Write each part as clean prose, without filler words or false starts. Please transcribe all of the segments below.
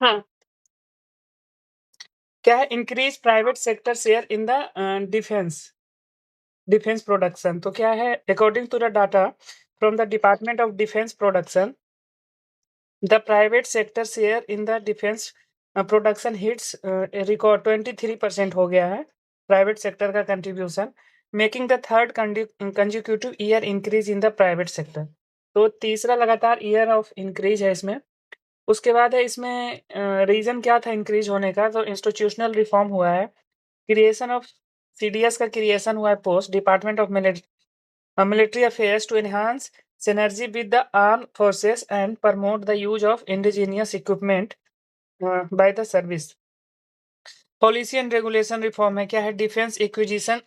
हाँ, क्या है increase private sector share in the defence production. तो क्या है according to the data from the department of defence production, the private sector share in the defence production hits record 23% हो गया है private sector का contribution, making the third consecutive year increase in the private sector. तो तीसरा लगातार year of increase है इसमें। उसके बाद है इसमें रीज़न क्या था इंक्रीज़ होने का, तो इंस्टीट्यूशनल रिफॉर्म हुआ है। क्रिएशन ऑफ सीडीएस का क्रिएशन हुआ है post department of military affairs to enhance synergy with the armed forces and promote the use of indigenous equipment by the service. Policy and regulation reform है, क्या है defence acquisition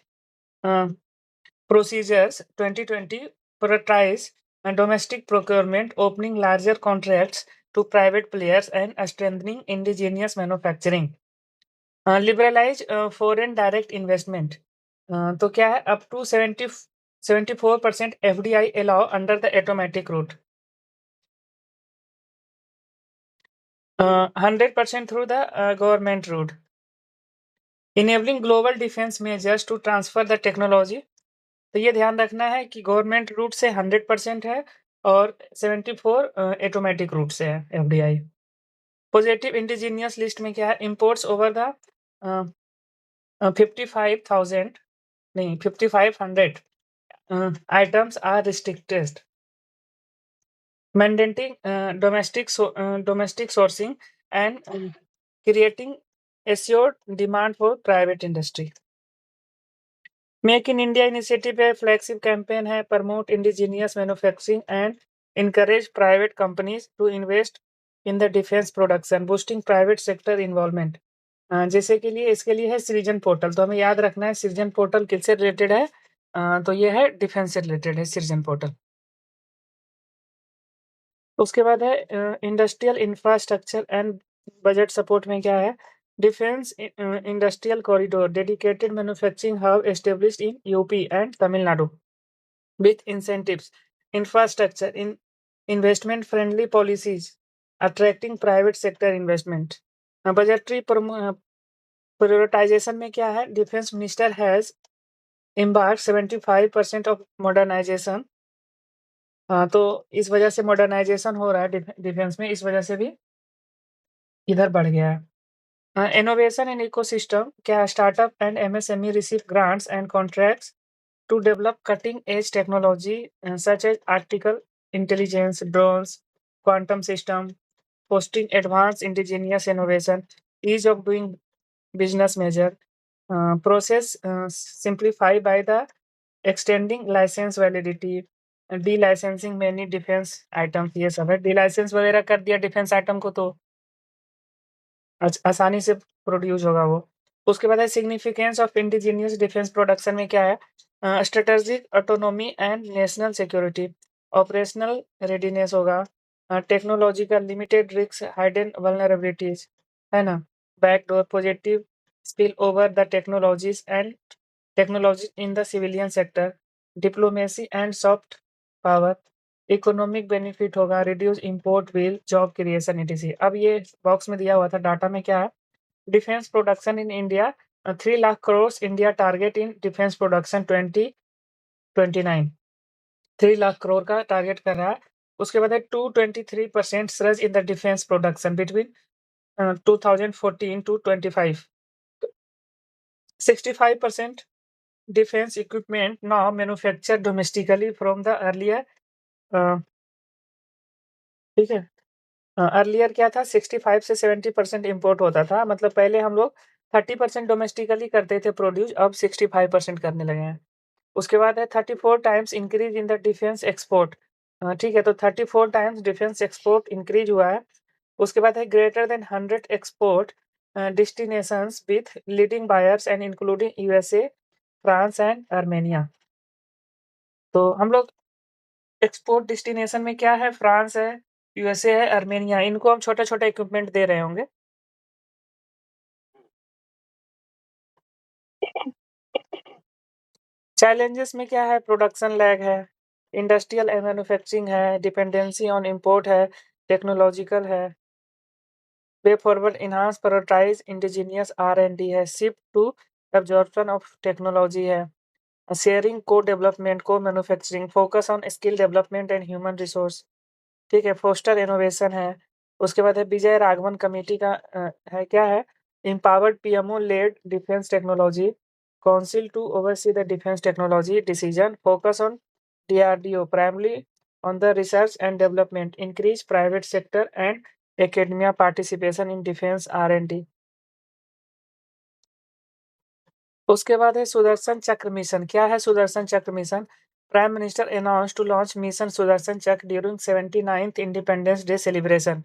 procedures 2020 prioritize domestic procurement, opening larger contracts to private players and strengthening indigenous manufacturing. Liberalize foreign direct investment. तो क्या है up to 74% FDI allow under the automatic route. 100% through the government route. Enabling global defense measures to transfer the technology. तो ये ध्यान रखना है कि government route से 100% है और 74 ऑटोमेटिक रूट से है एफडीआई। पॉजिटिव इंडिजीनियस लिस्ट में क्या है इंपोर्ट्स ओवर द 55,000 नहीं 5500 items are restricted, mandating domestic sourcing and creating assured demand for private industry. Make in India initiative है, फ्लैगशिप कैंपेन है, promote indigenous manufacturing and encourage private companies to invest in the defence production, boosting private sector involvement. जैसे के लिए इसके लिए है सृजन portal, तो हमें याद रखना है सृजन पोर्टल किससे रिलेटेड है, तो ये है डिफेंस से रिलेटेड है सृजन पोर्टल। उसके बाद है industrial infrastructure and budget support में क्या है defence industrial corridor dedicated manufacturing hub established in UP and Tamil Nadu with incentives, infrastructure, investment friendly policies, attracting private sector investment. Budgetary prioritization में क्या है defence minister has embarked 75% of modernisation. तो इस वजह से मॉडर्नाइजेशन हो रहा है डिफेंस में, इस वजह से भी इधर बढ़ गया है। इनोवेशन इन इकोसिस्टम क्या startup and MSME receive grants and contracts to develop cutting-edge technology such as artificial intelligence, drones, quantum system, fostering advanced indigenous innovation, ease of doing business measure, process simplified by the extending license validity, delicensing many defense items। ये सब है, डिलाइसेंस वगैरह कर दिया defence item को तो आसानी से प्रोड्यूस होगा वो। उसके बाद है significance of indigenous defence production में क्या है strategic autonomy and national security, operational readiness होगा, technological limited risk hidden vulnerabilities, है ना, backdoor positive spill over the technology in the civilian sector, diplomacy and soft power, economic benefit होगा, reduce import bill, job creation etc. अब ये box में दिया हुआ था डाटा में क्या है defence production in India 3 lakh crore India target in defence production 2029, 3 lakh crore का टारगेट कर रहा है। उसके बाद है 223% surge in the defence production between 2014 to 25, 65% defense equipment now manufactured domestically from the earlier, ठीक है। अर्लियर क्या था 65 से 70% इम्पोर्ट होता था, मतलब पहले हम लोग 30% डोमेस्टिकली करते थे प्रोड्यूस, अब 65% करने लगे हैं। उसके बाद है 34 times increase in the defence export, ठीक है, तो 34 टाइम्स डिफेंस एक्सपोर्ट इंक्रीज हुआ है। उसके बाद है greater than 100 export destinations with leading buyers and including USA, France and Armenia. तो हम लोग एक्सपोर्ट डेस्टिनेशन में क्या है फ्रांस है, यूएसए है, आर्मेनिया, इनको हम छोटे-छोटे इक्विपमेंट दे रहे होंगे। चैलेंजेस में क्या है प्रोडक्शन लैग है, इंडस्ट्रियल मैन्युफैक्चरिंग है, डिपेंडेंसी ऑन इम्पोर्ट है, टेक्नोलॉजिकल है। Way forward, enhance, prioritize indigenous R&D है. Shift to absorption of technology है. Sharing, co-development, co-manufacturing, focus on skill development and human resource. ठीक है. Foster innovation है. उसके बाद है विजय राघवन कमेटी का है क्या है? Empowered PMO led defense technology council to oversee the defense technology decision. Focus on DRDO primarily on the research and development. Increase private sector and academia participation in defense R&D. उसके बाद है Sudarshan Chakra mission. क्या है Sudarshan Chakra mission? Prime minister announce to launch mission Sudarshan Chakra during 79th Independence Day celebration.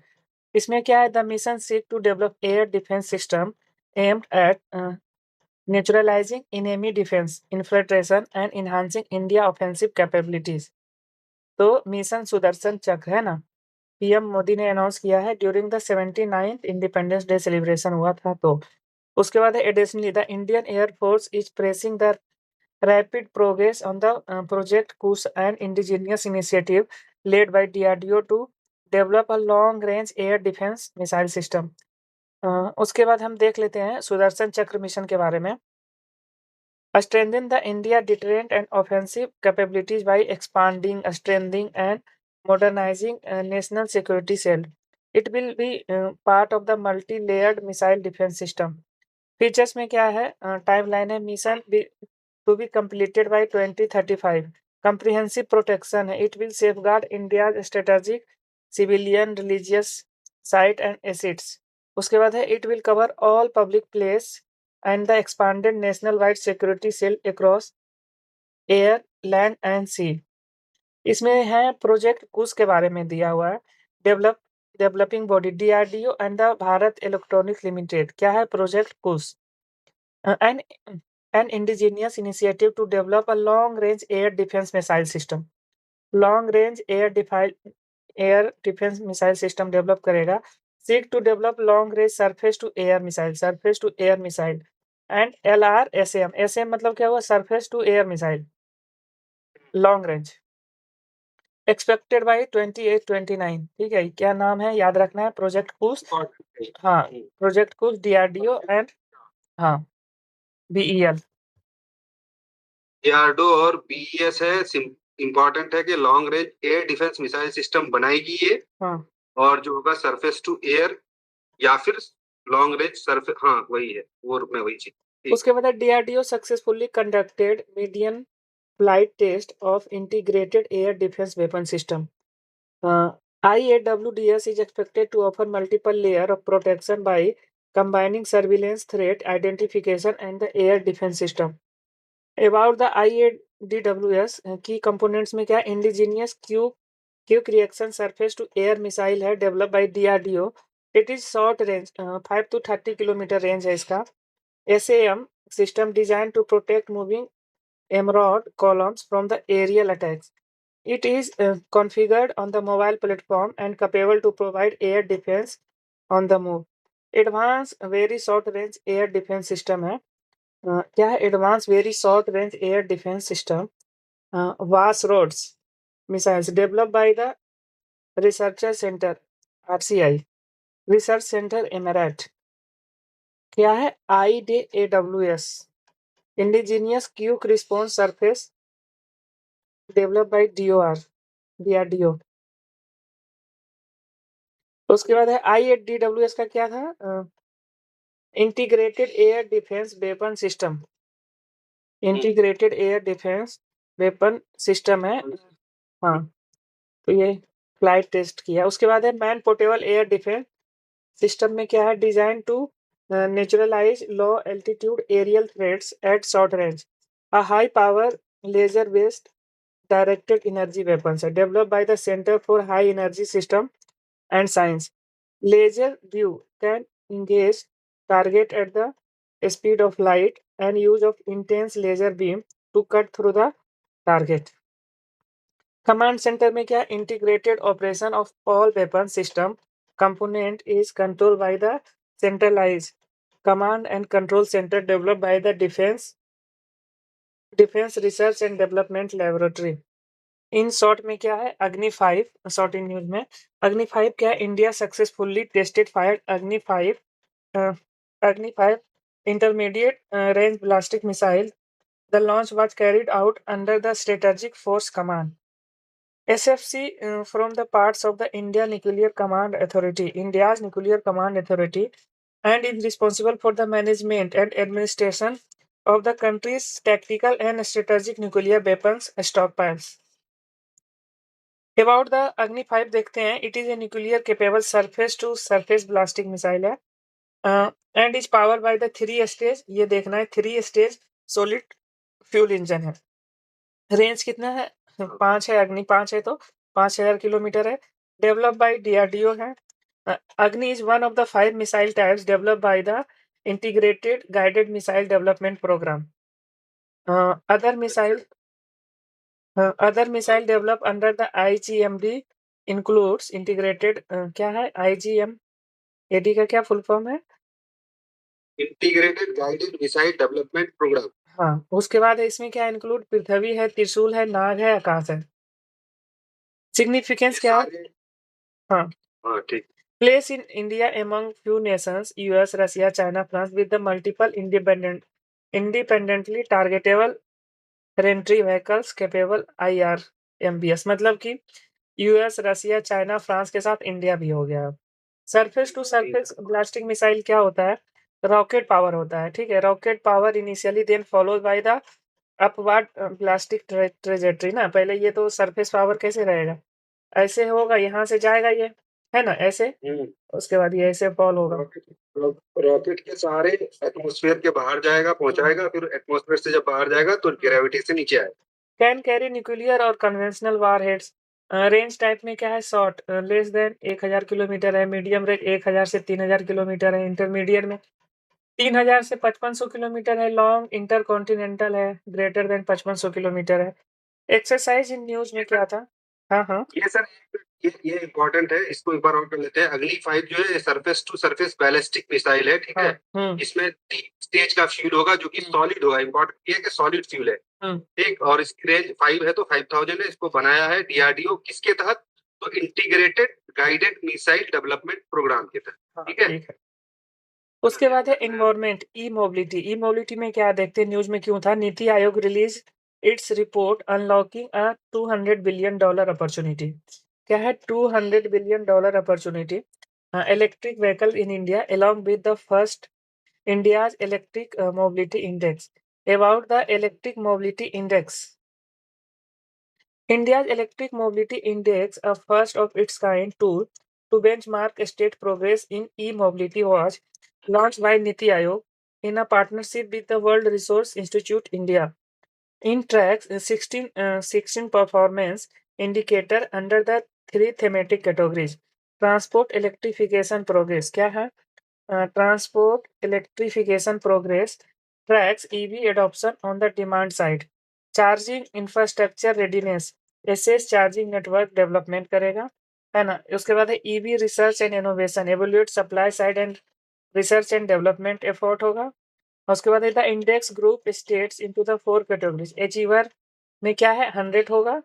इसमें क्या है? The mission seek to develop air defence system aimed at neutralising enemy defence infiltration and enhancing India offensive capabilities. तो mission Sudarshan Chakra है ना, PM Modi ने अनाउंस किया है during the 79th Independence Day celebration हुआ था. तो उसके बाद है additionally the Indian air force is pressing the rapid progress on the project KUS and indigenous initiative led by DRDO to develop a long range air defense missile system. उसके बाद हम देख लेते हैं सुदर्शन चक्र मिशन के बारे में. Strengthen the India deterrent and offensive capabilities by expanding, strengthening and modernizing national security cell. It will be part of the multi-layered missile defense system. Features में क्या है? टाइमलाइन है mission to be completed by 2035. Comprehensive protection है. It will safeguard India strategic civilian religious site and assets. उसके बाद है it will cover all public place and the expanded national wide security cell across air land and sea. इसमें है project कुश के बारे में दिया हुआ है. Developing body DRDO and the Bharat electronics limited. क्या है project Kush? an indigenous initiative to develop a long-range air defense missile system. Long-range air defense missile system develop करेगा. Seek to develop long-range surface-to-air missile and LRSAM. SM मतलब क्या हुआ? Surface to air missile. Long range. Expected by 28-29. ठीक है. क्या नाम है? याद रखना है. प्रोजेक्ट कुश. हाँ, प्रोजेक्ट कुश DRDO एंड हाँ BEL. डीआरडीओ और बीईएस है. इंपॉर्टेंट है कि long range air defence missile system बनाएगी ये. हाँ. और जो होगा सरफेस टू एयर या फिर लॉन्ग रेंज सरफेस. हाँ वही है, वो में वही चीज. उसके बाद DRDO successfully conducted medium flight test of integrated air defence weapon system. IAWDS is expected to offer multiple layer of protection by combining surveillance, threat identification and the air defense system. About the IADWS की components में क्या? indigenous quick reaction surface to air missile है developed by DRDO. It is short range 5 to 30 kilometre range है इसका. SAM system designed to protect moving emerald columns from the aerial attacks. It is configured on the mobile platform and capable to provide air defense on the move. Advanced very short range air defense system है. क्या है? Advance very short range air defence system VSHORADS missiles develop by the researcher centre RCI research centre Imarat. क्या है? IDAWS indigenous quick response surface develop by DRDO. उसके बाद है IADWS का क्या था? Integrated air defence weapon system. Integrated air defence weapon system है. हाँ, तो ये फ्लाइट टेस्ट किया. उसके बाद है man portable air defence system में क्या है? Designed to neutralise low altitude aerial threats at short range. A high power laser based directed energy weapons है developed by the centre for high energy system and science. Laser view can engage target at the speed of light and use of intense laser beam to cut through the target. Command centre में क्या? Integrated operation of all weapon system component is control by the centralise command and control centre developed by the defence research and development laboratory. In short में क्या है, अग्नि 5 short in news में अग्नि 5 क्या है, इंडिया सक्सेसफुली टेस्टेड फायर अग्नि 5 intermediate range ballistic missile. The launch was carried out under the Strategic Force Command SFC from the parts of the India's Nuclear Command Authority, and is responsible for the management and administration of the country's tactical and strategic nuclear weapons stockpiles. About the Agni 5 देखते हैं, it is a nuclear capable surface to surface ballistic missile है, and is powered by the 3 stage, ये देखना है 3 stage solid fuel engine है। Range कितना है, 5 है, अग्नि 5 है तो 5000 किलोमीटर है। डेवलप बाय डीआरडीओ है। Agni is one of the 5 missile types developed by the integrated guided missile development programme. Other missile develop under the IGMD includes integrated, क्या है आईजीएमएडी का क्या फुल फॉर्म है? Integrated guided missile development programme. हाँ, उसके बाद इसमें क्या इंक्लूड, पृथ्वी है, त्रिशूल है, नाग है, आकाश है। सिग्निफिकेंस क्या है? हाँ, ठीक। Place in India among few nations, US, Russia, China, France, with the multiple independently targetable reentry vehicles capable IRMBS, मतलब कि यूएस, रसिया, चाइना, फ्रांस के साथ इंडिया भी हो गया। Surface to surface ballistic missile क्या होता है? रॉकेट पावर होता है, ठीक है। Rocket power initially then followed by the upward ballistic trajectory ना, पहले ये तो सरफेस पावर कैसे रहेगा, ऐसे होगा, यहाँ से जाएगा ये, है ना, ऐसे, उसके बाद ये ऐसे फॉल होगा। रॉकेट के सहारे एटमॉस्फेयर के बाहर जाएगा, पहुंचाएगा, फिर एटमॉस्फेयर से जब बाहर जाएगा तो ग्रेविटी से नीचे आएगा। कैन कैरी न्यूक्लियर और कन्वेंशनल वारहेड्स। रेंज टाइप में क्या है, शॉर्ट लेस देन 1000 किलोमीटर है, मीडियम रेंज 1000 से 3000 किलोमीटर है, इंटरमीडिएट में 3000 से 5500 किलोमीटर है, लॉन्ग इंटरकॉन्टिनेंटल है, ग्रेटर देन 5500 किलोमीटर है। एक्सरसाइज इन न्यूज में क्या था? हाँ ये सर, ये इम्पोर्टेंट है, इसको एक बार और कर लेते हैं। अगली 5 जो है surface to surface ballistic missile है, ठीक है। इसमें 3 स्टेज का फ्यूल होगा जो कि सॉलिड होगा। इम्पोर्टेंट ये है कि सॉलिड फ्यूल है, ठीक। और इसकी रेंज 5 है तो 5000 है। इसको बनाया है डीआरडीओ, किसके तहत? तो integrated guided missile development programme के तहत, ठीक है। उसके बाद है इन्वायरमेंट, ई मोबिलिटी में क्या देखते हैं, न्यूज में क्यों था? NITI Aayog release its report unlocking अ $200 बिलियन अपॉर्चुनिटी। क्या है? $200 billion opportunity electric vehicle in India along with the first India's electric mobility index. About the electric mobility index, India's Electric Mobility Index, a first of its kind tool to benchmark state progress in e-mobility, was launched by Niti Aayog in a partnership with the World Resource Institute India. It tracks 16 performance indicator under the 3 thematic categories. Transport electrification progress क्या है? Transport electrification progress tracks EV adoption on the demand side. Charging infrastructure readiness, SS charging network development करेगा, है ना। उसके बाद है EV research and innovation, evolute supply side and research and development effort होगा। उसके बाद है the index group states into the 4 categories. Achiever में क्या है, 100 होगा।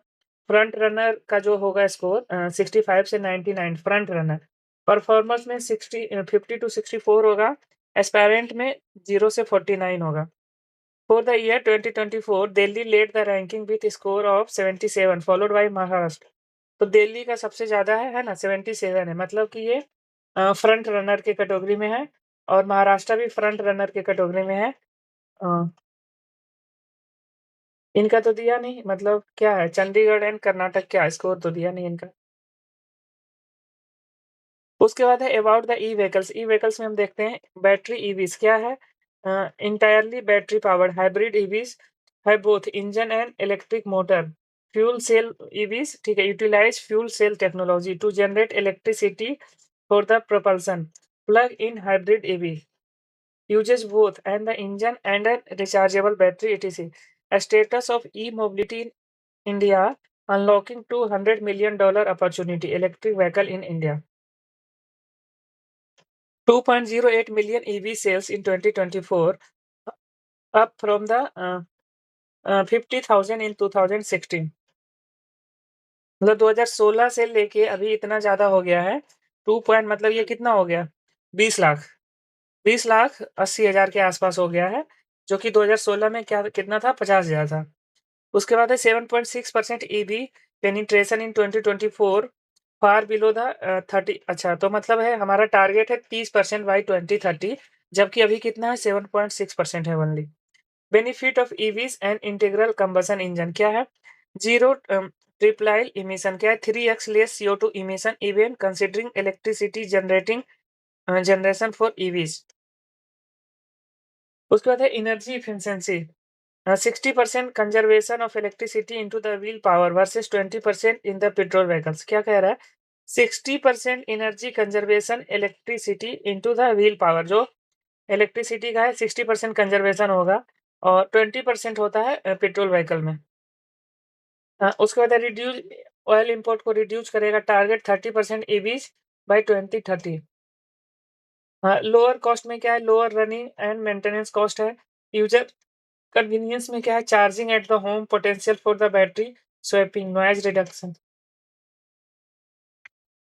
फ्रंट रनर का जो होगा स्कोर 65 से 99, फ्रंट रनर। परफॉर्मर्स में 50 to 64 होगा। एस्पायरेंट में 0 से 49 होगा। For the year 2024, Delhi led the ranking with a score of 77, followed by Maharashtra. तो दिल्ली का सबसे ज्यादा है ना, 77 है, मतलब कि ये फ्रंट रनर के कैटेगरी में है, और महाराष्ट्र भी फ्रंट रनर के कैटेगरी में है। इनका तो दिया नहीं, मतलब क्या है, चंडीगढ़ एंड कर्नाटक क्या स्कोर तो दिया नहीं इनका। उसके बाद है अबाउट द ई व्हीकल्स में हम देखते हैं बैटरी ईवीज क्या है, entirely battery powered hybrid EVs है, both engine and electric motor. Fuel cell EVs, ठीक है, utilise fuel cell technology to generate electricity for the propulsion. Plug in hybrid EV uses both and the engine and a rechargeable battery, etc. A status of e-mobility in India, unlocking $200 million opportunity electric vehicle in India. 2.08 million EV sales in 2024, up from the 50,000 in 2016. मतलब 2016 से लेके अभी इतना ज़्यादा हो गया है, 2 point मतलब ये कितना हो गया? 20 लाख। 20,80,000 के आस-पास हो गया है, जो कि 2016 में क्या कितना था? 50,000 था। उसके बाद है 7.6% EV penetration in 2024 far below the 30 अच्छा तो मतलब है हमारा टारगेट है 30% बाय 2030 जबकि अभी कितना है 7.6% है only. Benefit of EVs and integral combustion engine क्या है? जीरो ट्रिपलाइल इमिशन क्या है? 3x less CO2 emission even considering electricity generating generation for EVs. उसके बाद है energy efficiency 60% conservation of electricity into the wheel power versus 20% in the petrol vehicles. क्या कह रहा है? 60% energy conservation electricity into the wheel power, जो electricity का है 60% कंजर्वेशन होगा और 20% होता है पेट्रोल व्हीकल में। उसके बाद रिड्यूस ऑयल इंपोर्ट को रिड्यूस करेगा, target 30% EVs by 2030। Lower cost में क्या है? Lower running and maintenance cost है। यूजर कन्वीनियंस में क्या है? Charging at the home, potential for the battery swapping, noise reduction.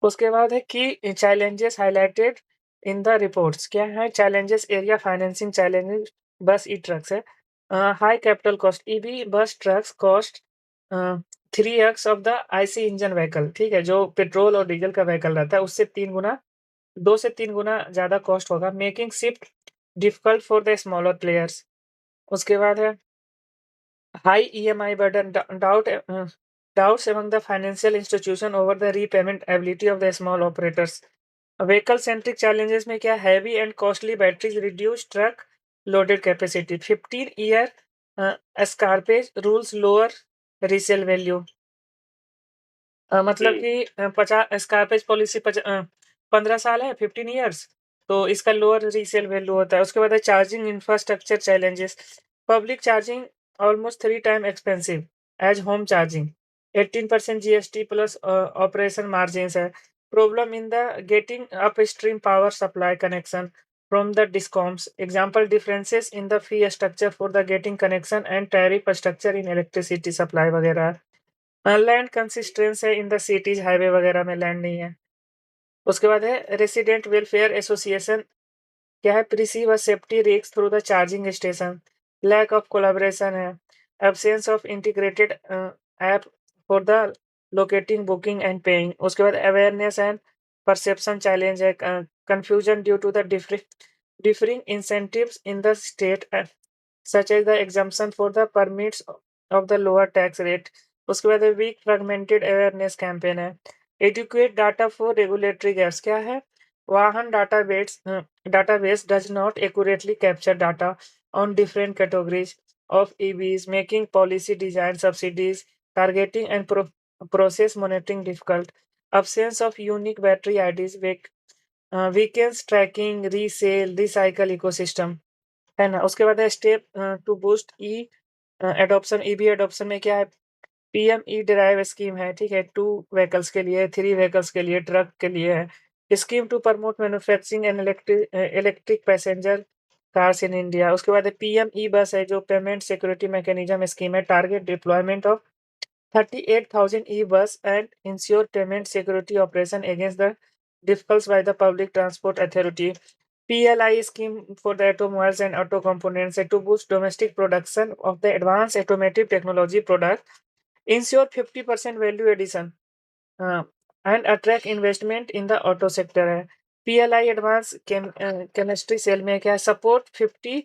उसके बाद है कि challenges highlighted in the reports. क्या है challenges? Area financing challenges bus e trucks है। High capital cost EV bus trucks cost 3x of the IC engine vehicle. ठीक है, जो पेट्रोल और डीजल का व्हीकल रहता है उससे 3 गुना, 2 से 3 गुना ज़्यादा कॉस्ट होगा, making shift difficult for the smaller players. उसके बाद है high EMI burden, doubts among the financial institution over the repayment ability of the small operators. Vehicle-centric challenges में क्या? Heavy and costly batteries reduce truck loaded capacity. 15-year escarpage rules lower resale value. मतलब कि 15 साल है, 15 years, तो इसका lower resale value होता है। उसके बाद है charging infrastructure challenges. Public charging almost 3 time expensive as home charging. 18% GST plus operation margins है। Problem in the getting upstream power supply connection from the discoms. Example differences in the fee structure for the getting connection and tariff structure in electricity supply वगैरह। Land consistence है in the cities, highway वगैरह में land नहीं है। उसके बाद है resident welfare association क्या है? Perceive a safety risk through the charging station. Lack of collaboration है। Absence of integrated app for the locating booking and paying. उसके बाद अवेयरनेस एंड परसेप्शन चैलेंज है। Confusion due to the differing incentives in the state such as the exemption for the permits of the lower tax rate. उसके बाद weak fragmented awareness campaign है। Educate data for regulatory gaps क्या है? वाहन database does not accurately capture data on different categories of EVs, making policy design, subsidies, targeting and process monitoring difficult. Absence of unique battery IDs weakens tracking, resale, recycle ecosystem, है ना? उसके बाद है step to boost e adoption. EV adoption में क्या है? PM E drive scheme है, ठीक है, 2 व्हीकल्स के लिए, 3 व्हीकल्स के लिए, ट्रक के लिए है। Scheme to promote manufacturing and electric passenger cars in India. उसके बाद है पीएम ई बस है, जो पेमेंट सिक्योरिटी मैकेनिज्म स्कीम है। Target deployment of 38,000 e-bus and ensure payment security operation against the difficulties by the Public Transport Authority. PLI scheme for the automobiles and auto components to boost domestic production of the advanced automotive technology product, ensure 50% value addition, and attract investment in the auto sector है। PLI advanced chemistry cell में क्या है? Support 50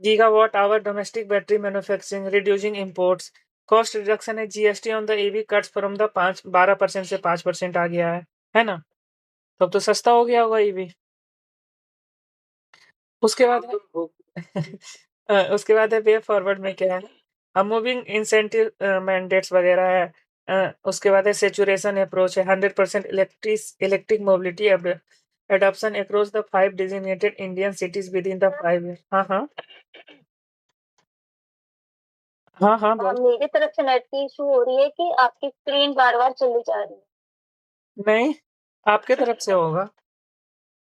gigawatt hour domestic battery manufacturing, reducing imports, cost reduction है। GST on the EV cuts from the 12% से 5% आ गया है ना? तब तो सस्ता हो गया होगा ईवी। उसके बाद उसके बाद है वे फॉरवर्ड में क्या है? मूविंग इंसेंटिव मैंडेट्स वगैरह है। उसके बाद है सैचुरेशन अप्रोच है। 100% electric mobility adoption across the 5 designated Indian cities with in the 5 year. हाँ, हाँ। हाँ, हाँ, बोल। मेरी तरफ से नेट की इशू हो रही है कि आपकी स्क्रीन बार-बार चली जा रही है। नहीं, आपके तरफ से होगा।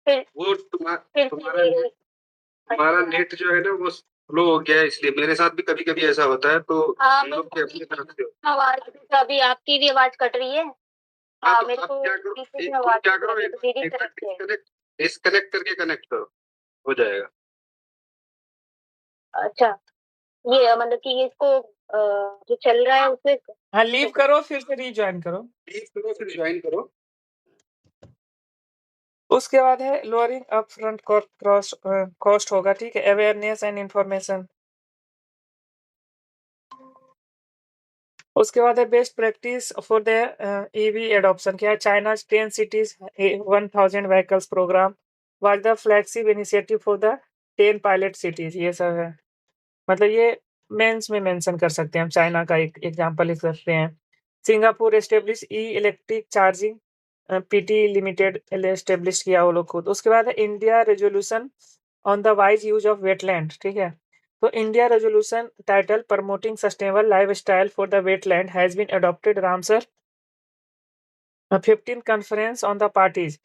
फिर वो फिर तुम्हारा नेट जो है ना वो फ्लो हो गया है, इसलिए मेरे साथ भी कभी कभी ऐसा होता है, तो हाँ हम लोग के अपनी तरफ से। आवाज अभी आपकी भी आवाज कट रही है। हाँ, हाँ तो मेरे आप को क्या करो, पीछे से एक तुम आवाज क्या कट करो, रही है एक तो मेरी एक बार तरफ से है। डिस्कनेक्ट करके कनेक्ट करो, हो जाएगा। अच्छा ये मतलब कि इसको जो चल रहा है उसमें हाँ, लीव करो फिर से रीजॉइन करो। लीव करो फिर ज्वाइन करो। उसके बाद है लोअरिंग अपफ्रंट कॉस्ट होगा, ठीक है, अवेयरनेस एंड इंफॉर्मेशन। उसके बाद है best practice for the EV adoption, क्या है, China 10 cities 1000 vehicles programme was the flagship initiative for the 10 pilot cities, ये सब है। मतलब ये मेंस में मेंशन कर सकते हैं हम, चाइना का एक एग्जांपल लिख सकते हैं। Singapore establish E electric charging PT limited establish किया वो लोग खुद। उसके बाद है India resolution on the wise use of wetland, ठीक है। तो India resolution title promoting sustainable lifestyle for the wetland has been adopted Ramsar 15 conference on the parties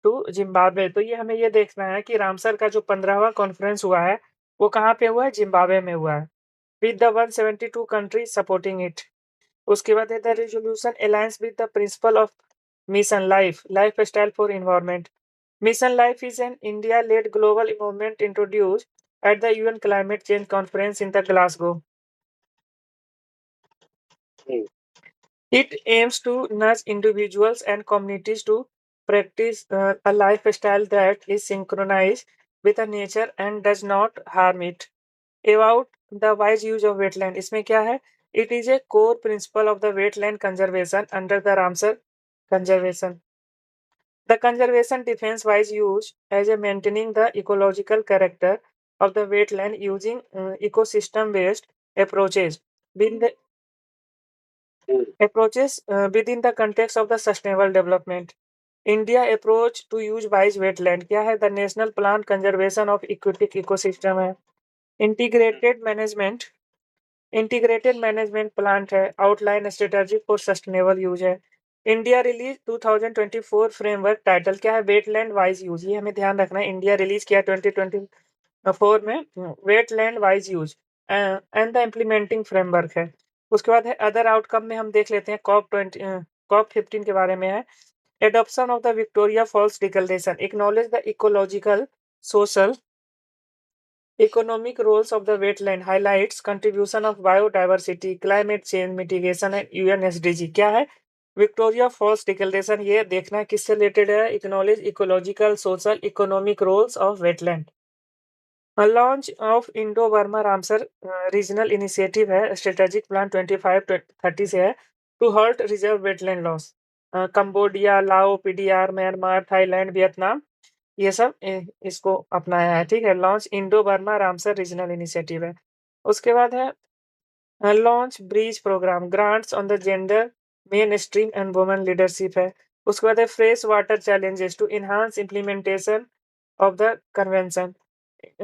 to Zimbabwe. तो ये हमें ये देखना है कि रामसर का जो 15वां कॉन्फ्रेंस हुआ है वो कहाँ पे हुआ है, जिम्बाब्वे में हुआ है, with the 172 countries supporting it. उसके बाद है the resolution alliance with the principle of mission life lifestyle for environment. Mission life is an India-led global movement introduced at the UN Climate Change Conference in the Glasgow. It aims to nudge individuals and communities to practice a lifestyle that is synchronized with the nature and does not harm it. About the wise use of wetland, इसमें क्या है? It is a core principle of the wetland conservation under the Ramsar Conservation. The conservation defines wise use as a maintaining the ecological character of the wetland using ecosystem-based approaches within the within the context of the sustainable development. India approach to use wise wetland क्या है? The National Plan Conservation of Aquatic Ecosystem है. Integrated management integrated management plan है, outline strategy for sustainable use है। India release 2024 framework title क्या है, wetland wise use, ये हमें ध्यान रखना है। इंडिया रिलीज किया 2024 में wetland wise use and the implementing framework है। उसके बाद है अदर आउटकम में हम देख लेते हैं कॉप 15 के बारे में है। Adoption of the Victoria Falls declaration acknowledge the ecological social economic roles of the wetland highlights contribution of biodiversity, climate change mitigation and UN SDG। क्या है विक्टोरिया फॉल्स डिक्लेरेशन, ये देखना है किससे रिलेटेड है, इकोनॉलेज ecological social economic roles of wetland. Launch of Indo Burma Ramsar regional initiative है, strategic plan 25-30 से है to halt reverse wetland loss. Cambodia, Lao, PDR, Myanmar, Thailand, Vietnam, ये सब इसको अपनाया है, ठीक है। Launch Indo Burma Ramsar regional initiative है। उसके बाद है launch breeze programme grants on the gender mainstream and women leadership है। उसके बाद है fresh water challenges to enhance implementation of the convention.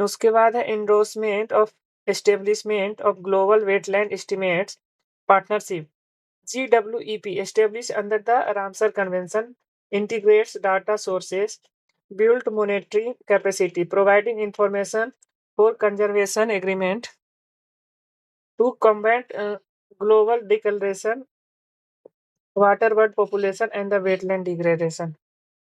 उसके बाद है endorsement of establishment of global wetland estimates partnership GWEP established under the Ramsar Convention integrates data sources, built monitoring capacity, providing information for conservation agreement to combat global declaration, water bird population and the wetland degradation।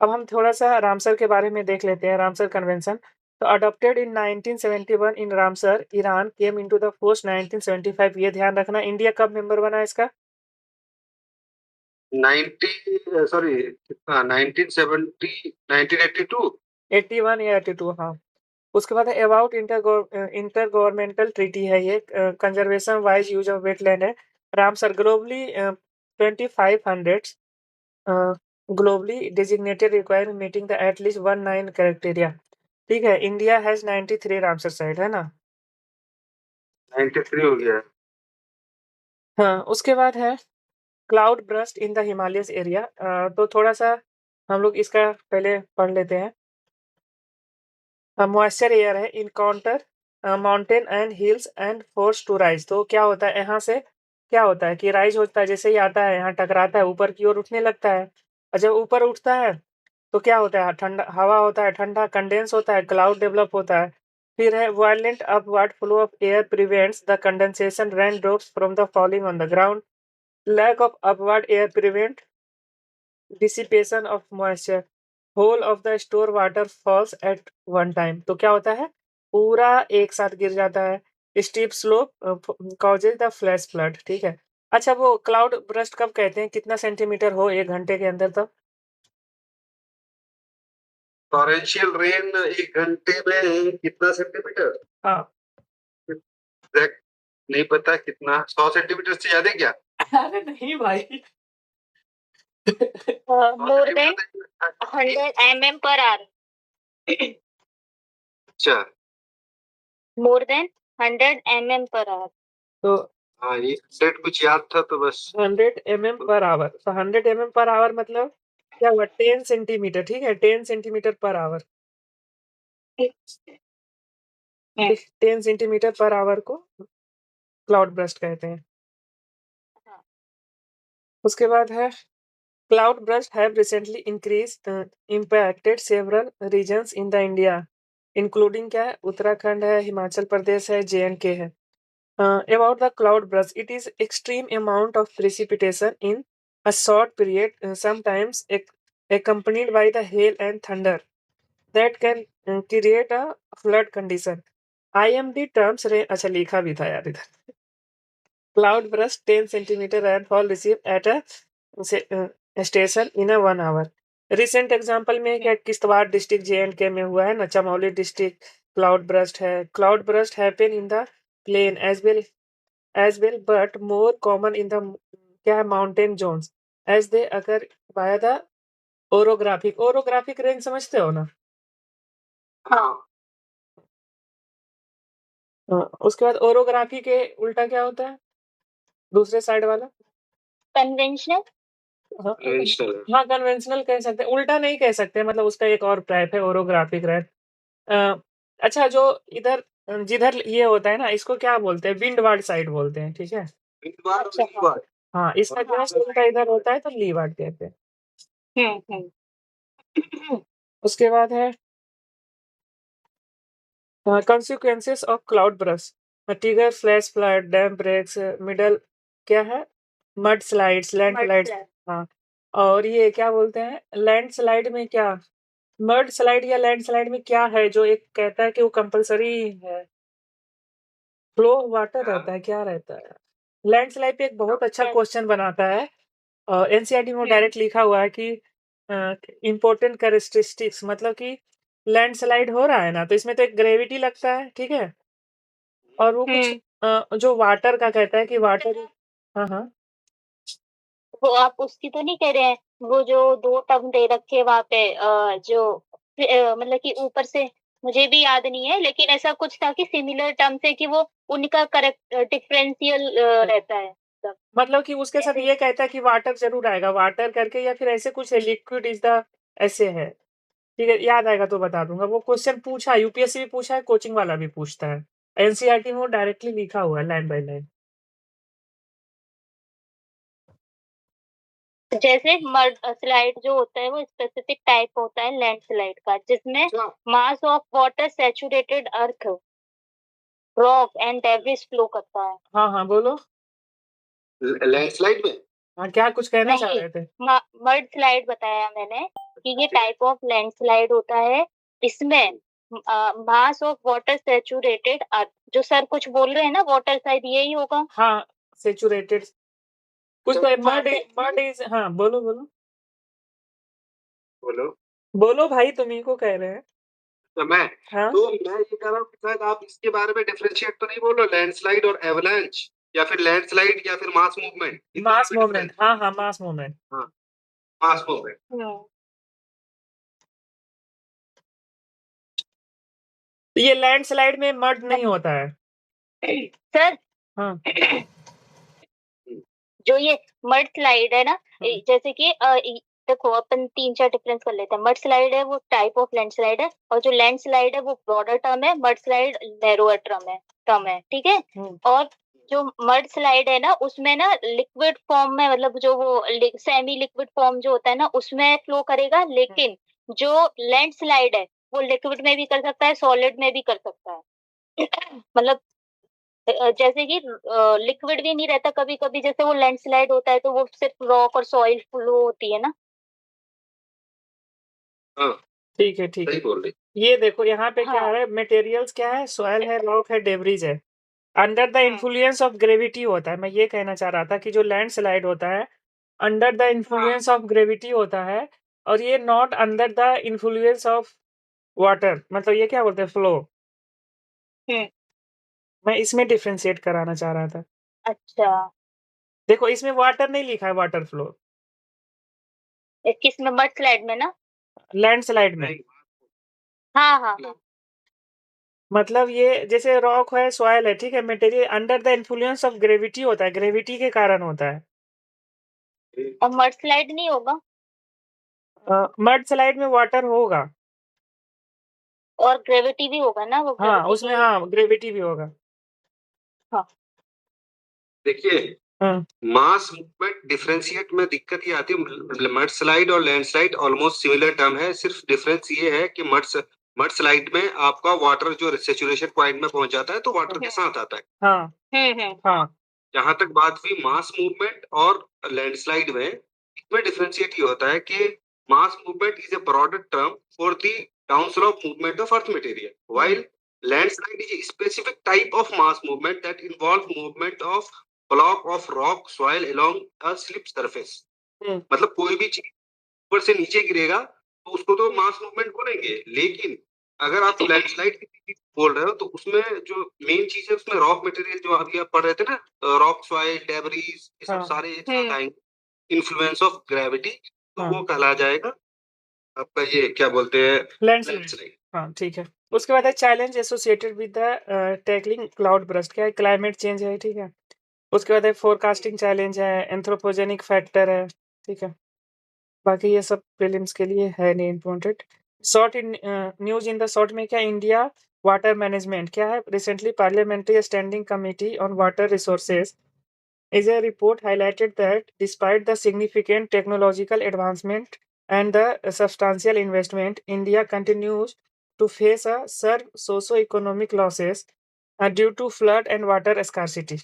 अब हम थोड़ा सा Ramsar के बारे में देख लेते हैं। रामसर कन्वेंशन तो adopted in 1971 in Ramsar Iran came into the force 1975। ये ध्यान रखना, इंडिया कब मेंबर बना इसका, 1982। 81 या 82, हाँ। उसके बाद अबाउट इंटर गवर्नमेंटल ट्रीटी है, ये conservation wise use of wetland है। Ramsar globally 2500 globally designated require meeting the at least 19 criteria, ठीक है। इंडिया हैज 93 रामसर साइट है ना। 93 हो गया है। हाँ, उसके बाद है cloud burst in the Himalayas area. तो थोड़ा सा हम लोग इसका पहले पढ़ लेते हैं। मॉइस्चर एयर है encounter mountain and hills and force to rise. तो क्या होता है, यहाँ से क्या होता है कि राइज होता है, जैसे ही आता है यहाँ टकराता है ऊपर की ओर उठने लगता है, और जब ऊपर उठता है तो क्या होता है, ठंडा हवा होता है, ठंडा कंडेंस होता है, क्लाउड डेवलप होता है। फिर है violent upward flow of air prevents the condensation raindrops from the falling on the ground. Lack of upward air prevent dissipation of moisture. Whole of the store water falls at one time. तो क्या होता है, पूरा एक साथ गिर जाता है. Steep slope causes the flash flood. ठीक है. अच्छा, वो क्लाउड ब्रस्ट कब कहते हैं, कितना सेंटीमीटर हो 1 घंटे के अंदर तब? टॉरेंशियल रेन 1 घंटे में कितना सेंटीमीटर? हाँ. एग्जैक्ट नहीं पता कितना, 100 सेंटीमीटर से ज्यादा क्या? अरे नहीं भाई. more than 100 mm per hour. अच्छा, More than 100 mm per hour. तो हाँ ये सेट कुछ याद था तो बस 100 mm पर आवर. तो 100 mm पर आवर मतलब क्या हुआ, 10 सेंटीमीटर. ठीक है, 10 centimetre per hour. 10 centimetre per hour को क्लाउड ब्रस्ट कहते हैं. हाँ. उसके बाद है cloud burst have recently impacted several regions in the India, including क्या है, उत्तराखंड है, हिमाचल प्रदेश है, J&K है. About the cloud burst, it is extreme amount of precipitation in a short period, sometimes accompanied by the hail and thunder that can create a flood condition. IMD terms अच्छा लिखा भी था यार इधर. Cloud burst 10 centimeter rainfall received at a station in a 1 hour. Recent example में क्या, Kishtwar district J&K में हुआ है ना, चमोली डिस्ट्रिक्ट क्लाउड ब्रस्ट है. Cloud burst happen in the plain as well, but more common in the क्या है, mountain zones as they occur via the orographic range. समझते हो ना? हाँ उसके बाद orography के उल्टा क्या होता है, दूसरे साइड वाला? Conventional. हाँ, कन्वेंशनल हाँ कन्वेंशनल कह सकते हैं, उल्टा नहीं कह सकते, मतलब उसका एक और टाइप है ओरोग्राफिक रेड. अच्छा, जो इधर जिधर ये होता है ना, इसको क्या बोलते हैं, विंडवार्ड साइड बोलते हैं. ठीक है. अच्छा, हाँ. लीवार्ड हाँ, इसका जस्ट उल्टा इधर होता है तो लीवार्ड कहते हैं. उसके बाद है consequences of cloud burst. Trigger flash flood, dam breaks, middle क्या है, mud slides, landslides. Mudslide. हाँ. और ये क्या बोलते हैं, लैंडस्लाइड में क्या, मड स्लाइड या लैंडस्लाइड में क्या है जो एक कहता है कि वो कंपलसरी है, फ्लो वाटर रहता है, क्या रहता है? लैंडस्लाइड पे एक बहुत अच्छा क्वेश्चन बनाता है, एनसीईआरटी में डायरेक्ट लिखा हुआ है कि इम्पोर्टेंट कैरेक्टरिस्टिक्स, मतलब कि लैंडस्लाइड हो रहा है ना, तो इसमें तो एक ग्रेविटी लगता है. ठीक है. और वो कुछ जो वाटर का कहता है कि वाटर. हाँ हाँ. वो आप उसकी तो नहीं कह रहे हैं, वो जो 2 टर्म दे रखे वहाँ पे जो मतलब कि ऊपर से मुझे भी याद नहीं है, लेकिन ऐसा कुछ था कि सिमिलर टर्म्स है कि वो उनका करेक्ट डिफरेंशियल रहता है. मतलब कि उसके साथ ये कहता है कि वाटर जरूर आएगा, वाटर करके, या फिर ऐसे कुछ है, लिक्विड इज द, ऐसे है. ठीक है, याद आएगा तो बता दूंगा. वो क्वेश्चन पूछा, यूपीएससी भी पूछा है, कोचिंग वाला भी पूछता है. एनसीईआरटी में वो डायरेक्टली लिखा हुआ है लाइन बाय लाइन. जैसे मड स्लाइड जो होता है वो स्पेसिफिक टाइप होता है लैंडस्लाइड का, जिसमें mass of water saturated earth, rock and debris flow करता है. हाँ हाँ बोलो. लैंडस्लाइड में हाँ, क्या कुछ कहना चाह नहीं, रहे थे? मड स्लाइड बताया मैंने कि ये टाइप ऑफ लैंडस्लाइड होता है. इसमें मास ऑफ वाटर सैचुरेटेड अर्थ, जो सर कुछ बोल रहे हैं ना, वाटर शायद यही होगा. हाँ, सेचुरेटेड कुछ तो हाँ, मड इज. हाँ बोलो बोलो बोलो. बोलो भाई, तुम्ही को कह रहे हैं. तो मैं हाँ, तो मैं ये कह रहा हूँ कि शायद आप इसके बारे में डिफरेंशिएट तो नहीं बोलो, लैंडस्लाइड और एवलांच, या फिर लैंडस्लाइड या फिर मास मूवमेंट. Mass movement. हाँ हाँ, मास मूवमेंट. हाँ, मास मूवमेंट. तो ये लैंडस्लाइड में मड नहीं होता है. सर हाँ. जो ये मड स्लाइड है ना, जैसे कि देखो अपन 3-4 डिफरेंस कर लेते हैं. मड स्लाइड है वो टाइप ऑफ लैंड स्लाइड है, और जो लैंड स्लाइड है वो ब्रॉडर टर्म है, मड स्लाइड नैरोअर टर्म है. ठीक है. और जो मड स्लाइड है ना, उसमें ना लिक्विड फॉर्म में, मतलब जो वो सेमी लिक्विड फॉर्म जो होता है ना, उसमें फ्लो करेगा. लेकिन जो लैंड स्लाइड है वो लिक्विड में भी कर सकता है, सॉलिड में भी कर सकता है। मतलब जैसे कि लिक्विड भी नहीं रहता कभी-कभी, जैसे वो लैंडस्लाइड होता है तो वो सिर्फ रॉक और सॉइल फ्लो होती है ना। हाँ, ठीक है, ठीक सही है। बोल रही। ये देखो यहाँ पे क्या हाँ। है, मटेरियल्स क्या है, सॉइल है, रॉक है, डेब्रिज है। Under the influence of gravity होता है। मैं ये कहना चाह रहा था कि जो लैंडस्लाइड होता है, under the influence of gravity होता है, और ये not under the influence of water, मतलब ये क्या बोलते हैं, फ्लो। हुँ। मैं इसमें डिफरेंशिएट कराना चाह रहा था। अच्छा। देखो इसमें वाटर नहीं लिखा है, वाटर फ्लो, किसमें, मडस्लाइड में ना? लैंडस्लाइड में। नहीं, हाँ, हाँ, हाँ। मतलब ये जैसे रॉक है, सॉइल है, ठीक है, material under the influence of gravity होता है, ग्रेविटी के कारण होता है। और मडस्लाइड नहीं होगा? मडस्लाइड में वाटर होगा। और ग्रेविटी भी होगा ना, वो हाँ, ग्रेविटी उसमें के। हाँ, ग्रेविटी भी होगा। हाँ। देखिए, हाँ, मास मूवमेंट डिफरेंशिएट में दिक्कत ये आती है, मड स्लाइड और लैंडस्लाइड ऑलमोस्ट सिमिलर टर्म है, सिर्फ डिफरेंस ये है कि मड स्लाइड में आपका वाटर जो सैचुरेशन पॉइंट में पहुंच जाता है तो वाटर के साथ आता है। हाँ, हुँ। हाँ, जहां तक बात हुई मास मूवमेंट और लैंडस्लाइड में, इसमें डिफरेंशिएट ये होता है कि mass movement is a broader term for the downslope movement of earth material, while landslide is a specific type of mass movement that involve movement of block of rock soil along a slip surface। हम्म, मतलब कोई भी चीज ऊपर से नीचे गिरेगा तो उसको तो मास मूवमेंट बोलेंगे, लेकिन अगर आप लैंडस्लाइड की चीज बोल रहे हो तो उसमें जो मेन चीज है उसमें रॉक मटेरियल, जो अभी आप पढ़ रहे थे ना, रॉक सॉइल डेब्रीज, ये सब हाँ, सारे एक साथ आएंगे, इन्फ्लुएंस ऑफ ग्रेविटी, तो हाँ, वो कहला जाएगा आपका ये क्या बोलते हैं, लैंडस्लाइड। लैंडस्लाइड। हाँ, ठीक है। उसके बाद है challenge associated with the tackling cloud burst, क्या है, क्लाइमेट चेंज है, ठीक है। उसके बाद है फोरकास्टिंग चैलेंज है, एंथ्रोपोजेनिक फैक्टर है, ठीक है। बाकी ये सब प्रीलिम्स के लिए है नहीं important. Short in news in the short में क्या, इंडिया वाटर मैनेजमेंट क्या है, recently parliamentary standing committee on water resources is a report highlighted that despite the significant technological advancement and the substantial investment, India continues to face a severe socio-economic losses due to flood and water scarcity.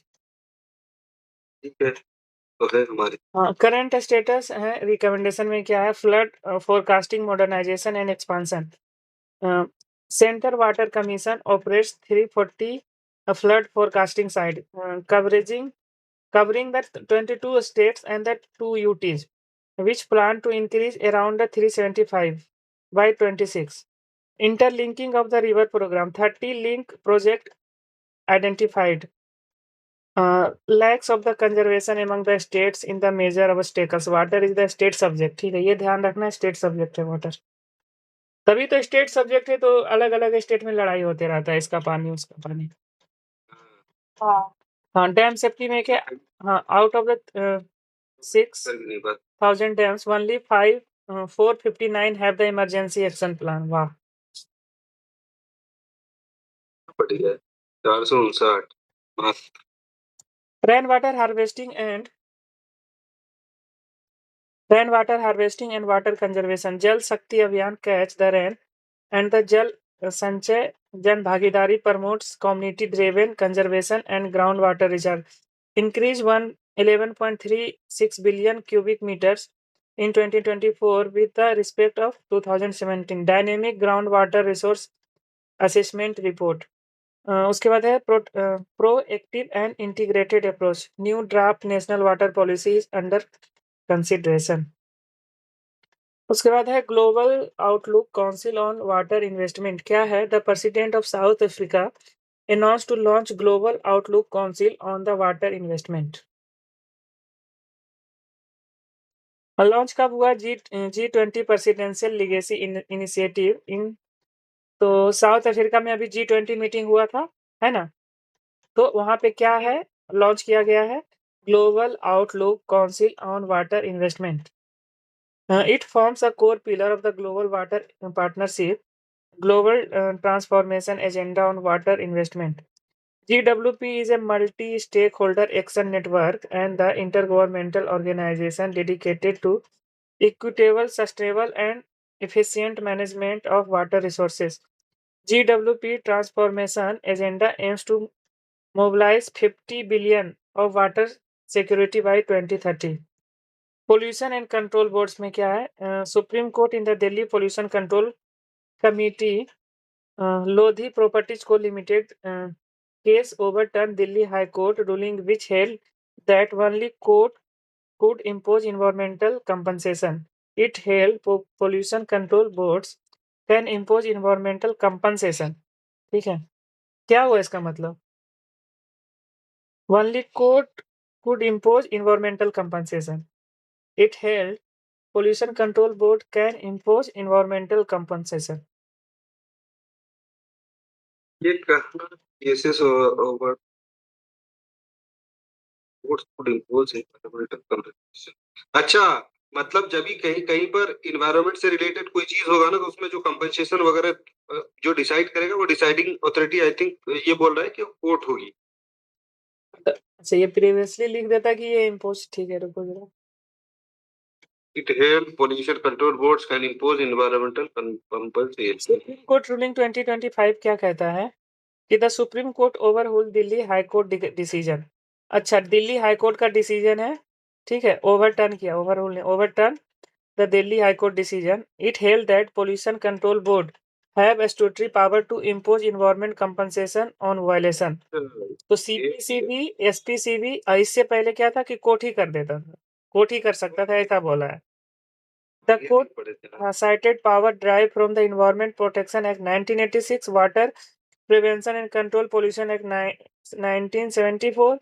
ठीक है, तो है हमारे। Current status है recommendation में क्या है, flood forecasting modernisation and expansion. Centre water commission operates 340 flood forecasting site covering the 22 states and the 2 UTs, which plan to increase around the 375 by 26. Interlinking of the river program, 30 link project identified. Lacks of the conservation among the states in the measure of status. Water is the state subject, ठीक है, ये ध्यान रखना, state subject है water. तभी तो state subject है, तो अलग अलग स्टेट में लड़ाई होते रहता है, इसका पानी उसका पानी। हाँ। हाँ, डैम सेफ्टी में क्या, हाँ, out of the 6,000 dams, only 459 have the emergency action plan. वाह। बढ़िया, 459 मस्त। Rain water harvesting and water conservation. Jal Shakti Abhiyan catch the rain and the Jal Sanchay Jan Bhagidari promotes community-driven conservation and groundwater reserve. Increase 11.36 billion cubic meters in 2024 with the respect of 2017 Dynamic Groundwater Resource Assessment Report. उसके बाद है proactive and integrated approach, new draft national water policy is under consideration. उसके बाद है global outlook council on water investment, क्या है, the president of south Africa announced to launch global outlook council on the water investment. Launch कब हुआ, G20 presidential legacy initiative in, तो south Africa में अभी G20 मीटिंग हुआ था, है ना, तो वहां पे क्या है, लॉन्च किया गया है global outlook council on water investment. It forms a core pillar of the global water partnership global transformation agenda on water investment. GWP is a multi-stakeholder action network and the intergovernmental organization dedicated to equitable, sustainable and efficient management of water resources. GWP transformation agenda aims to mobilize 50 billion of water security by 2030. Pollution and control boards में क्या है? Supreme Court in the Delhi Pollution Control Committee Lodhi Properties Co Limited case overturned Delhi High Court ruling which held that only court could impose environmental compensation. It held pollution control boards can impose environmental compensation. ठीक है, क्या हुआ इसका मतलब? Only court could impose environmental compensation. It held pollution control board can impose environmental compensation. ये cases over courts could impose environmental compensation. अच्छा, मतलब जब भी कहीं कहीं पर इन्वायरमेंट से रिलेटेड कोई चीज होगा ना, तो उसमें जो कंपनसेशन वगैरह जो डिसाइड करेगा वो डिसाइडिंग अथॉरिटी, आई थिंक ये बोल रहा है कि कोर्ट होगी। अच्छा, ये प्रीवियसली लिख देता कि ये इम्पोज, ठीक है, रुको जरा। It held pollution control boards can impose environmental compensation. Supreme Court ruling 2025 क्या कहता है कि the Supreme Court overrule Delhi High Court decision. अच्छा, दिल्ली हाई कोर्ट का डिसीजन है, ठीक है, ओवरटर्न किया, ओवररूल ने overturn the Delhi High Court decision. It held that pollution control board have statutory power to impose environment compensation on violation. तो CPCB, SPCB, इससे पहले क्या था कि कोर्ट ही कर देता था, कोर्ट ही कर सकता था, ऐसा बोला है। The court cited power derived from the Environment Protection Act 1986, Water Prevention and Control Pollution Act 1974,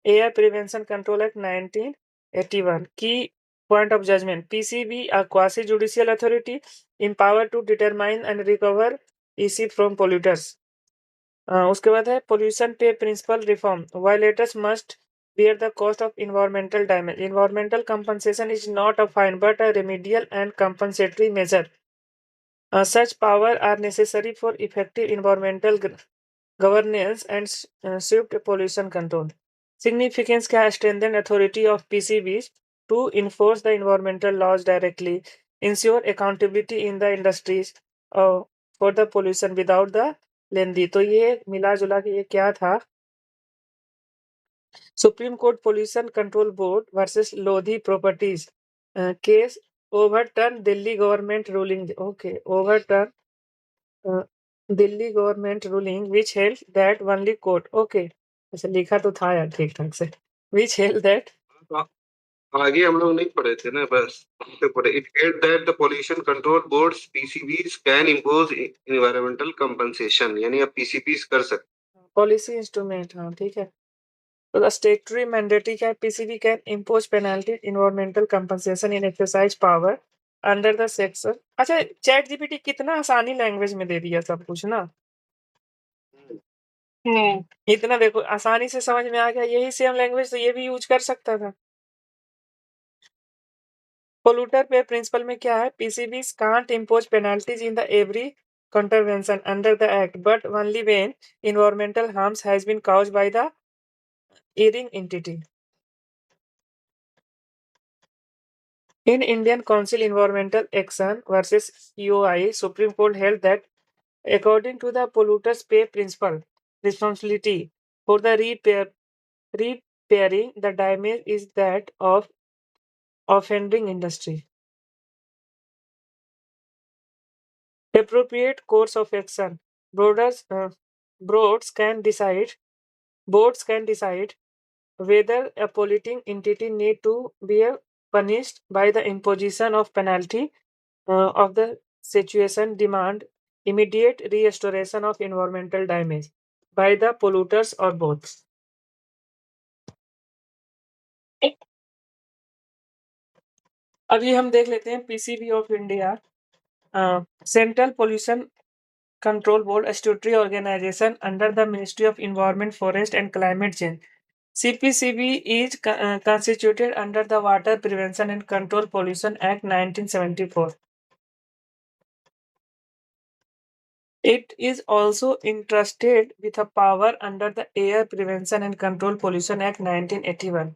Air Prevention Control Act 1981. Key point of judgment: PCB, a quasi-judicial authority empowered to determine and recover EC from polluters. उसके बाद है pollution pay principle reform. Violators must bear the cost of environmental damage. Environmental compensation is not a fine but a remedial and compensatory measure. Such powers are necessary for effective environmental governance and swift pollution control. Significance क्या है? Strengthen authority of PCBs to enforce the environmental laws directly, ensure accountability in the industries for the pollution without the lengthy. तो ये मिला जुला के ये क्या था? Supreme court pollution control board versus Lodhi properties case overturn Delhi government ruling. Okay, overturn Delhi government ruling which held that only court. Okay, अच्छा लिखा तो था यार ठीक ठाक से, विच हेल्ड दैट। आगे हम लोग नहीं पढ़े थे ना, बस पढ़े। It held that the pollution control boards PCBs can impose environmental compensation, यानी आप पीसीबीज कर सकते। पॉलिसी इंस्ट्रूमेंट, हाँ ठीक है। तो द स्टेटरी मैंडेटरी क्या है? PCB can impose penalty environmental compensation in exercise power under the section. अच्छा, चैट जीपीटी कितना आसानी लैंग्वेज में दे दिया सब कुछ ना। इतना देखो आसानी से समझ में आ गया, यही सेम लैंग्वेज तो ये भी यूज कर सकता था। पोल्यूटर पे प्रिंसिपल में क्या है? PCBs can't impose penalties in the every contravention under the act but only when environmental harms has been caused by the erring entity. In Indian Council Environmental Action versus EOI, Supreme Court held that according to the polluters pay principle, responsibility for the repairing the damage is that of offending industry. Appropriate course of action. Boards can decide whether a polluting entity need to be punished by the imposition of penalty of the situation demand immediate restoration of environmental damage by the polluters or both. अभी हम देख लेते हैं PCB of India, central pollution control board, a statutory organization under the Ministry of Environment, Forest and Climate Change. CPCB is constituted under the Water Prevention and Control Pollution Act 1974. It is also entrusted with a power under the Air Prevention and Control Pollution Act 1981.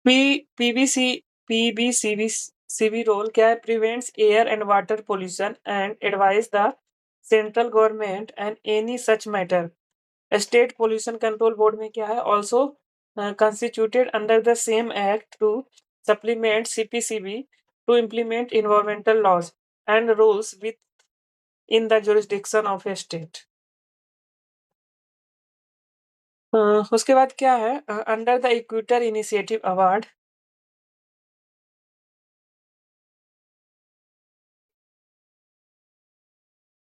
PBCB CB role क्या है? Prevents air and water pollution and advise the central government and any such matter. State Pollution Control Board में क्या है? Also constituted under the same act to supplement CPCB to implement environmental laws and rules within the jurisdiction of a state. उसके बाद क्या है? Under the Equator Initiative award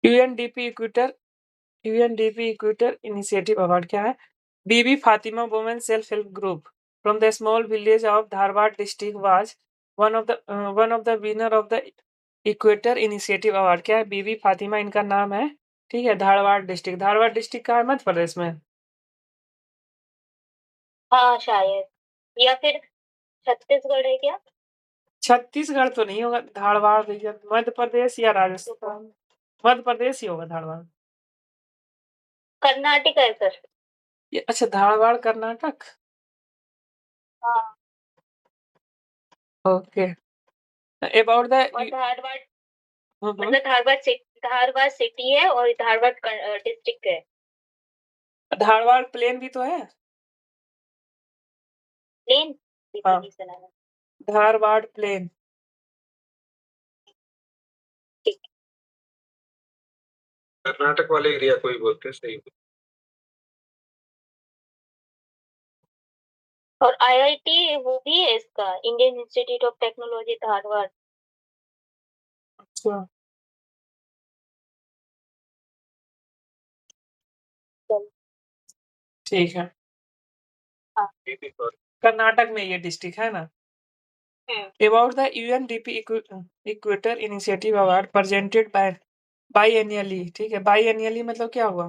UNDP Equator Initiative award क्या है? Bibi Fatima women self help group from the small village of Dharwad district was one of the winner of the Equator Initiative award क्या है? बीबी फातिमा इनका नाम है, ठीक है। धारवाड़ डिस्ट्रिक्ट कहाँ है? मध्य प्रदेश में। हाँ शायद, या फिर छत्तीसगढ़ है क्या? छत्तीसगढ़ तो नहीं होगा, धारवाड़ रीजन मध्य प्रदेश या राजस्थान, मध्य प्रदेश ही होगा धारवाड़। कर्नाटक है सर। ये अच्छा, धारवाड़ कर्नाटक। हाँ, ओके। अबाउट द और धारवाड़ मतलब धारवाड़ सिटी है और धारवाड़ डिस्ट्रिक्ट है। धारवाड़ प्लेन भी तो है। प्लेन हाँ। सुना है। धारवाड़ प्लेन। कर्नाटक वाले एरिया को ही बोलते हैं, सही। और IIT वो भी है इसका, Indian institute of technology Dharwad. अच्छा, ठीक है। हाँ। कर्नाटक में ये डिस्ट्रिक्ट है ना। About the UNDP Equator Initiative award presented biennially, ठीक है। बाईएनियली मतलब क्या हुआ?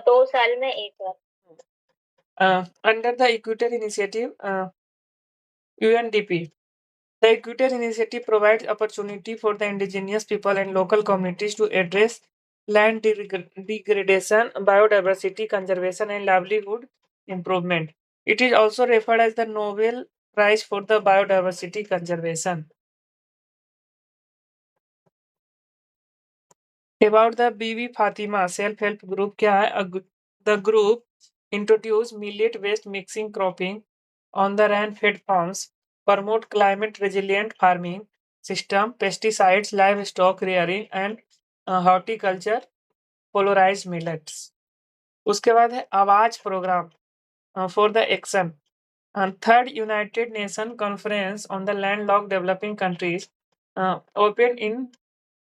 2 साल में एक बार। Under the Equator Initiative UNDP, the Equator Initiative provides opportunity for the indigenous people and local communities to address land degradation, biodiversity conservation, and livelihood improvement. It is also referred as the Nobel Prize for the Biodiversity Conservation. About the Bibi Fatima self-help group क्या है? The group introduced millet waste mixing cropping on the rain-fed farms, promote climate-resilient farming system, pesticides, livestock rearing, and horticulture, polarized millets. उसके बाद है Awaz programme for the action. Third United Nations Conference on the Landlocked Developing Countries opened in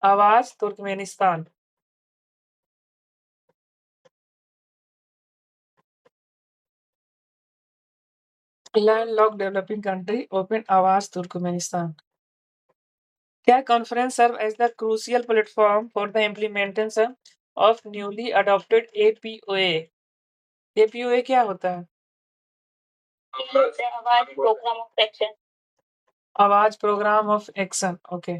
Awaz, Turkmenistan. Landlocked Developing Country opened Awaz, Turkmenistan. क्या conference serve as the crucial platform for the implementation of newly adopted APOA? APOA क्या होता है? Awaz programme of action. Awaz Program of Action. Okay.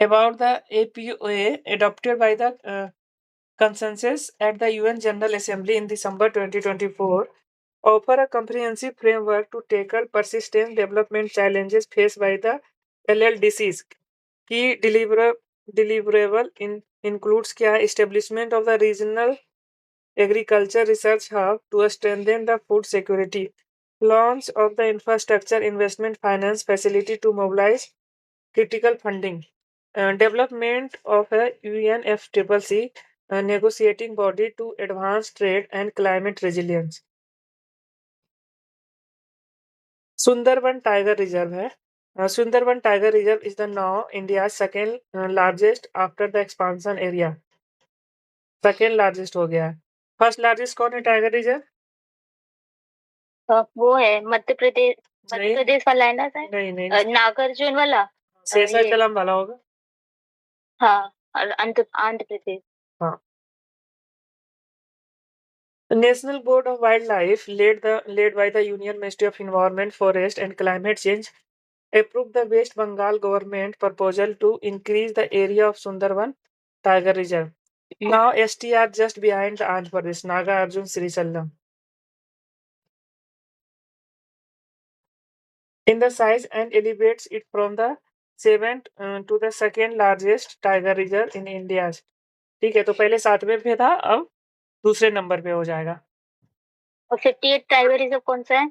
About the APOA adopted by the consensus at the UN General Assembly in December 2024 offer a comprehensive framework to tackle persistent development challenges faced by the LLDCs. Key deliverable includes क्या? Establishment of the regional agriculture research hub to strengthen the food security, launch of the infrastructure investment finance facility to mobilize critical funding, development of a UNFCCC negotiating body to advance trade and climate resilience. Sundarban Tiger Reserve है. Sundarban Tiger Reserve is the now India's second largest after the expansion area. Second largest हो गया है। First largest कौन है tiger reserve? वो है मध्य प्रदेश वाला है ना सर? नहीं, नागार्जुन वाला, शेषाचलम वाला होगा। हाँ, और आंध्र प्रदेश। हाँ। The National Board of Wildlife, led by the Union Ministry of Environment, Forest and Climate Change, approved the West Bengal government proposal to increase the area of Sundarban Tiger Reserve. Now STR just behind the Andhra Pradesh, Nagarjun Sri Sallam. in the size and elevates it from the 7th to the second largest tiger reserve in India. ठीक है, तो पहले 7वें पे था, अब दूसरे number पे हो जाएगा। और 58 टाइगर रिजर्व कौन सा है?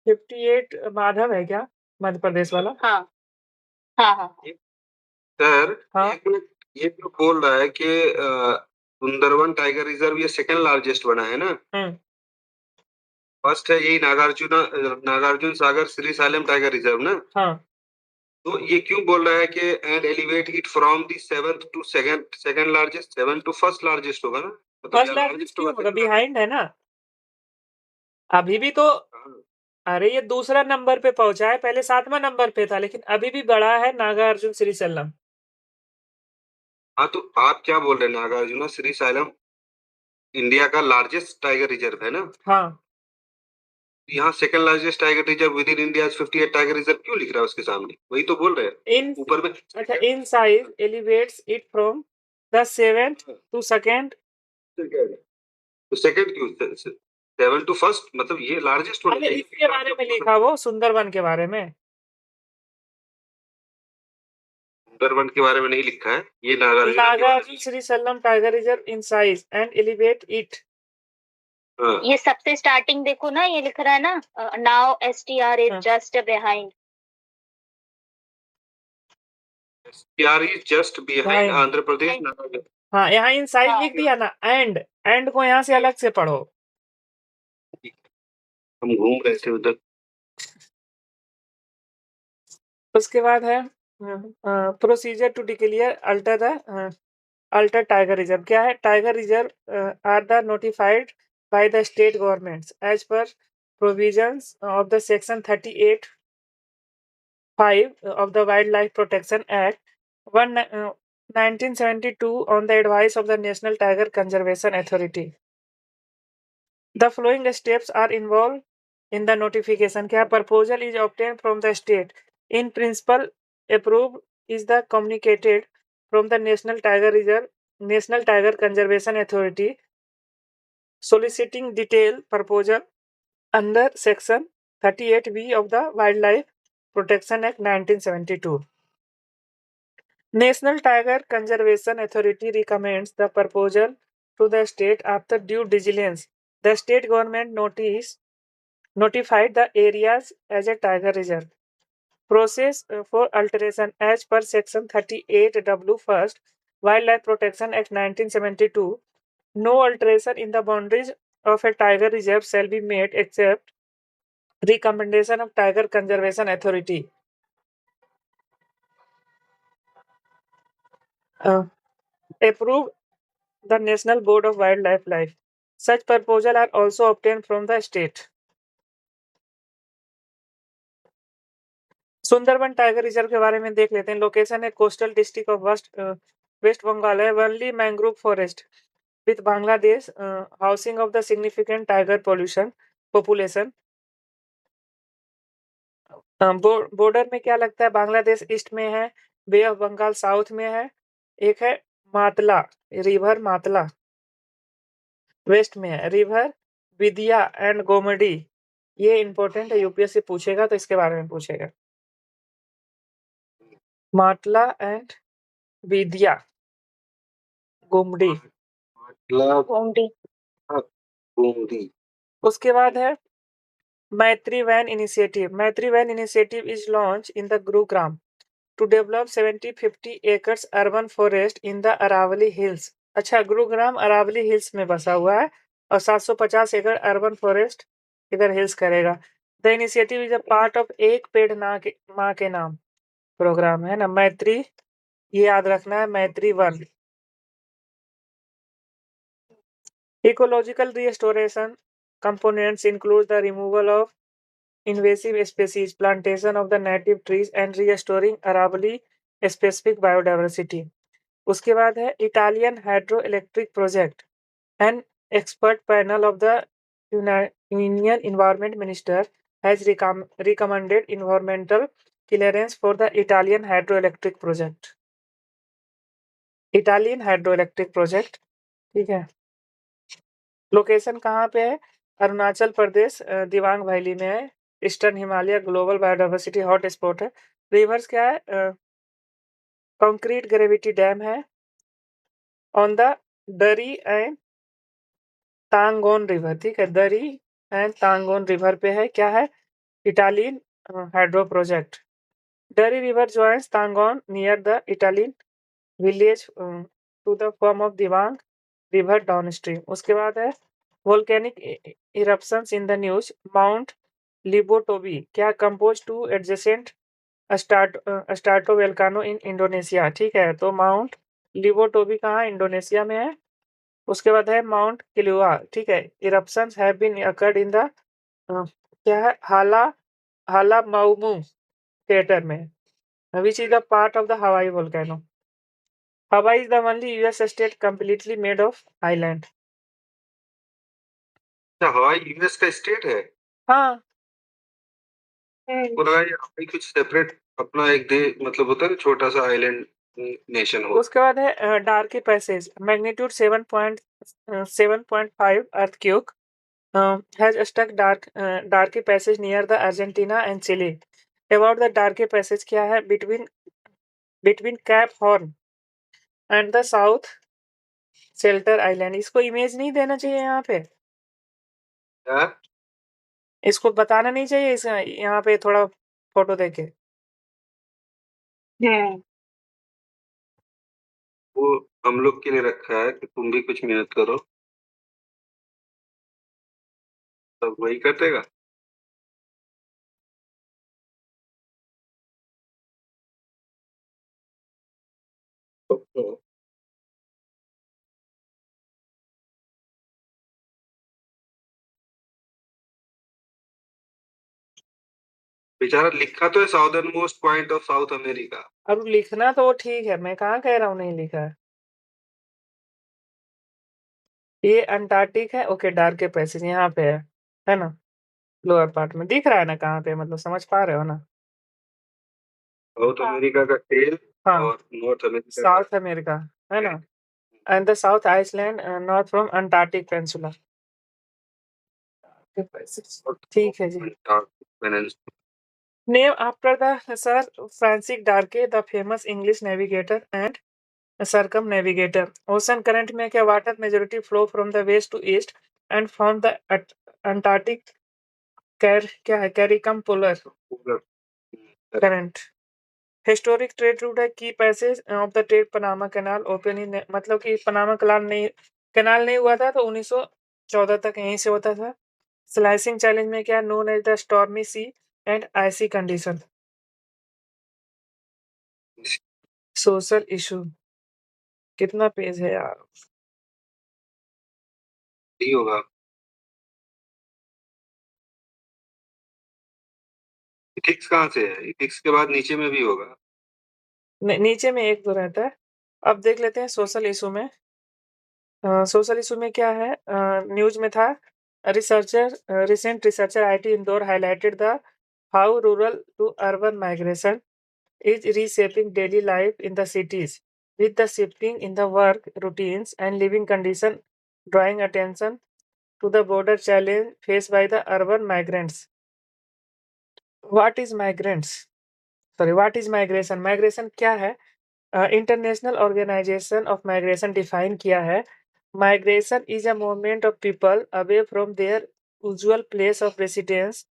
58 माधव है क्या? मध्य प्रदेश वाला? हाँ। हाँ, हाँ। सर, हाँ। एक मिनट, ये तो बोल रहा है कि सुंदरवन टाइगर रिजर्व ये सेकंड लार्जेस्ट बना है ना? फर्स्ट है यही Nagarjuna Sagar Srisailam tiger reserve ना? हाँ। तो ये क्यों बोल रहा है कि and elevate it from the 7th to second largest, 7 to first largest होगा ना? मतलब फर्स्ट या लार्जेस्ट लार्जेस्ट क्यों होगा, होगा? second बिहाइंड है ना। अभी भी तो largest। अरे ये दूसरा नंबर पे पहुंचा है, पहले 7वां नंबर पे था, लेकिन अभी भी बड़ा है नागार्जुन श्रीशैलम। हाँ, तो आप क्या बोल रहे हैं? नागार्जुन श्री साइलम इंडिया का लार्जेस्ट टाइगर रिजर्व है ना? हाँ। यहाँ second largest tiger reserve with in India 58 tiger reserve क्यों लिख रहा है उसके सामने? वही तो बोल रहे हैं इन ऊपर में। अच्छा, in size elevates it from the 7th to second. तो सेकंड क्यों? 7 टू फर्स्ट, मतलब ये लार्जेस्ट होना अरे चाहिए। इसके बारे में लिखा वो सुंदरवन के बारे में। सुंदरवन के बारे में नहीं लिखा है, ये नागार्जुन के बारे में। Nagarjuna Srisailam tiger reserve in size and elevate it. हाँ, ये सबसे स्टार्टिंग देखो ना, ये लिख रहा है ना, नाउ STR इज हाँ। Just behind. यार ये just behind Behind। Andhra Pradesh Nagarjuna. हाँ, यहाँ इन साइज हाँ। लिख दिया ना, एंड को यहाँ से अलग से पढ़ो। हम घूम रहे थे उधर। उसके बाद है procedure to declare alter tiger reserve. क्या है? Tiger reserve are the notified by the state governments as per provisions of the section 38(5) of the Wildlife Protection Act 1972 on the advice of the National Tiger Conservation Authority. The following steps are involved in the notification. क्या? Proposal is obtained from the state. In principle, approved is the communicated from the National Tiger Conservation Authority, soliciting detailed proposal under section 38(b) of the Wildlife Protection Act 1972. National Tiger Conservation Authority recommends the proposal to the state after due diligence. The state government notified the areas as a tiger reserve. Process for alteration as per section 38(w) first Wildlife Protection Act 1972. No alteration in the boundaries of a tiger reserve shall be made except recommendation of Tiger Conservation Authority. Approve the National Board of Wildlife Life. Such proposals are also obtained from the state. Sundarban tiger reserve के बारे में देख लेते हैं। Location है coastal district of West Bengal है। Only mangrove forest with Bangladesh, housing of the significant tiger population. Border में क्या लगता है? बांग्लादेश ईस्ट में है, बे ऑफ बंगाल साउथ में है, एक है मातला, रिवर मातला वेस्ट में है, रिवर विदिया एंड गोमती। ये इंपॉर्टेंट है, यूपीएससी पूछेगा तो इसके बारे में पूछेगा। मातला एंड विदिया गोमती। गोमती। उसके बाद है Maitri Van initiative. Maitri Van initiative is launch in the Gurugram to develop 70-50 acres urban forest in the Aravalli hills. अच्छा, गुरुग्राम अरावली हिल्स में बसा हुआ है और 750 एकड़ अर्बन फॉरेस्ट इधर हिल्स करेगा। The initiative is a part of एक पेड़ माँ के नाम प्रोग्राम है ना, मैत्री, ये याद रखना है, मैत्री one. Ecological restoration components include the removal of invasive species, plantation of the native trees and restoring Aravalli specific biodiversity. उसके बाद है Italian hydroelectric project. An expert panel of the Union Environment Minister has recommended environmental clearance for the Italian hydroelectric project. Italian hydroelectric project, ठीक है। Location कहाँ पे है? Arunachal Pradesh, Dibang valley में है। Eastern Himalaya global biodiversity hot spot है। रिवर्स क्या है? कंक्रीट ग्रेविटी डैम है ऑन द दरी एंड तांगोन रिवर, ठीक है, दरी एंड तांगोन रिवर पे है, क्या है? Etalin hydro project. Dri river joins Tangon near the Etalin village to the form of Dibang river downstream. उसके बाद है volcanic eruptions in the news Mount Lewotobi, क्या? Compose two adjacent stratovolcano in Indonesia, ठीक है, तो माउंट लिबोटोबी कहाँ? इंडोनेशिया में है। उसके बाद है माउंट किलुआ, ठीक है, eruptions have been occurred in the क्या है? हाला माउमू क्रेटर में, which is the part of the Hawaii volcano. Hawaii is the only US state completely made of island. अच्छा, हवाई यूएस का स्टेट है? हाँ। को लगा ये हवाई कुछ सेपरेट अपना एक दे मतलब होता है ना, छोटा सा आइलैंड नेशन हो। उसके बाद है डार्की passage, magnitude 7.5 earthquake has struck Darky Passage near the Argentina and Chile. About the Darky Passage क्या है? between Cape Horn and the South Shelter Island. इसको इमेज नहीं देना चाहिए यहाँ पे, क्या? इसको बताना नहीं चाहिए इस यहाँ पे थोड़ा फोटो देके। वो हम लोग के लिए रखा है कि तुम भी कुछ मेहनत करो, तब वही कर देगा। बेचारा लिखा तो है southern most point of south America. अब लिखना तो वो ठीक है, मैं कहाँ कह रहा हूँ नहीं लिखा है। ये अंटार्कटिक है, ओके, डार्क के पैसेज यहाँ पे है ना, लोअर पार्ट में दिख रहा है ना कहाँ पे, मतलब समझ पा रहे हो ना? साउथ अमेरिका का टेल हाँ, और नॉर्थ अमेरिका का साउथ अमेरिका है ना, and the south island north from Antarctic peninsula. ठीक है जी। Peninsula. Name after the sir Francis Drake, the famous English navigator and circumnavigator. Ocean current में क्या? Water majority flow from the west to east and from the Antarctic क्या है? Circumpolar current. Historic trade route है की passage of the trade Panama canal open in, मतलब कि Panama canal नहीं हुआ था तो 1914 तक यहीं से होता था। स्लाइसिंग चैलेंज में क्या? Known as the stormy sea and icy condition. Social issue कितना पेज है यार? नहीं होगा। इथिक्स कहाँ से है? इथिक्स के बाद नीचे में भी होगा। नीचे में एक दो रहता है। अब देख लेते हैं सोशल इशू में। सोशल इशू में क्या है? न्यूज में था recent researcher IT Indore highlighted the how rural to urban migration is reshaping daily life in the cities with the shifting in the work routines and living condition, drawing attention to the border challenge faced by the urban migrants. What is migrants? Sorry, what is migration? Migration क्या है? International organisation of migration define किया है। Migration is a movement of people away from their usual place of residence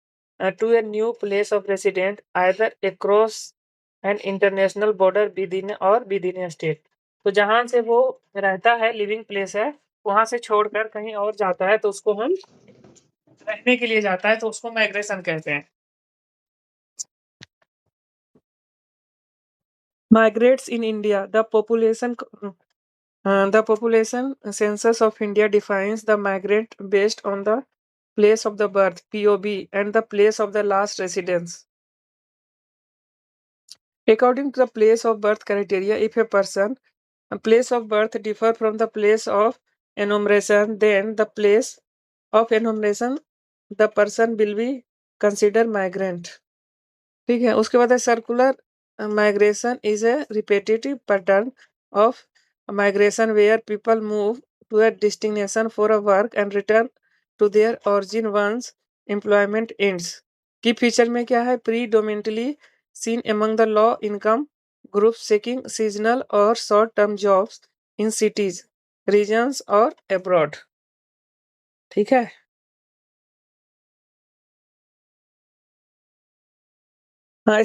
to a new place of resident either across an international border within a state. तो जहाँ से वो रहता है, living place है, वहां से छोड़कर कहीं और जाता है तो उसको हम रहने के लिए जाता है तो उसको माइग्रेशन कहते हैं। Migrates in India, the population census of India defines the migrant based on the place of the birth (POB) and the place of the last residence. According to the place of birth criteria, if a place of birth differ from the place of enumeration, then the place of enumeration the person will be considered migrant. ठीक है, उसके बाद है circular migration is a repetitive pattern of migration where people move to a destination for a work and return to their origin once employment ends. Key feature में क्या है? Predominantly seen among the low income groups seeking seasonal or short term jobs in cities, regions or abroad. ठीक है?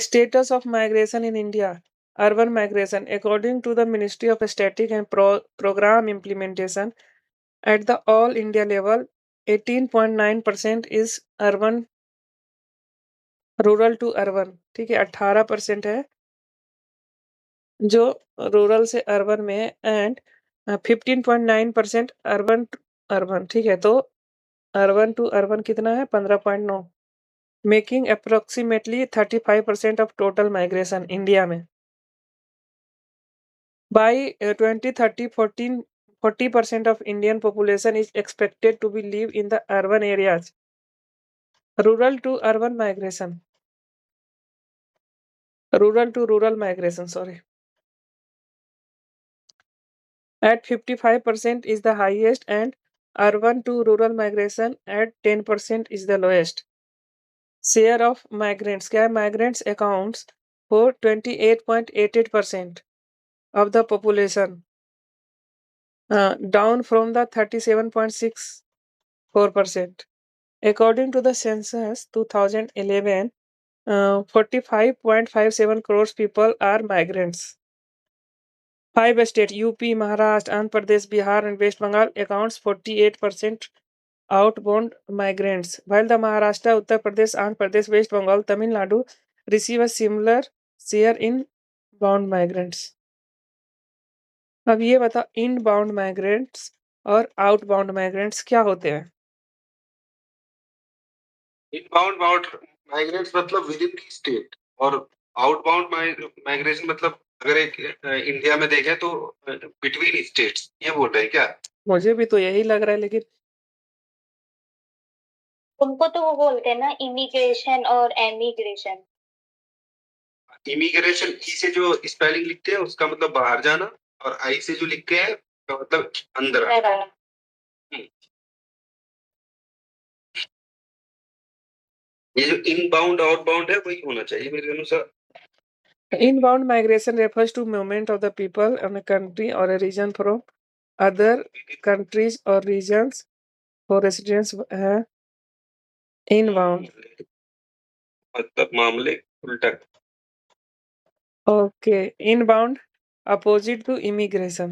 Status of migration in India. Urban migration. According to the Ministry of Static and Program Implementation, at the all India level, 18.9% is urban, rural to urban. ठीक है, 18% है जो rural से urban में है, and 15.9% urban to urban. ठीक है, तो अर्बन टू अर्बन कितना है? 15.9, making approximately 35% of total migration India में। By 2030, 40% of Indian population is expected to be live in the urban areas. Rural to urban migration, rural to rural migration, sorry, at 55% is the highest, and urban to rural migration at 10% is the lowest. Share of migrants, क्या है? Migrants accounts for 28.88% of the population, down from the 37.64%. According to the census 2011, 45.57 crores people are migrants. 5 states, UP, Maharashtra, Andhra Pradesh, Bihar, and West Bengal accounts 48% outbound migrants, while the Maharashtra, Uttar Pradesh, Andhra Pradesh, West Bengal, Tamil Nadu receive a similar share in bound migrants. अब ये बताओ, inbound migrants और outbound migrants क्या होते हैं? Inbound migrants मतलब with in the state, और outbound migration मतलब अगर एक इंडिया में देखें तो बिटवीन स्टेट्स, ये बोल रहे हैं क्या? मुझे भी तो यही लग रहा है, लेकिन तुमको तो वो बोलते हैं ना इमिग्रेशन और एमिग्रेशन। इमिग्रेशन ई से जो स्पेलिंग लिखते हैं उसका मतलब बाहर जाना, और आई से जो लिखते हैं उसका मतलब अंदर आना। ये जो इनबाउंड आउटबाउंड है वही होना चाहिए मेरे अनुसार। inbound migration refers to movement of the people in a country or a region from other countries or regions for residents inbound. मतलब मामले उल्टा। Okay, inbound opposite to immigration.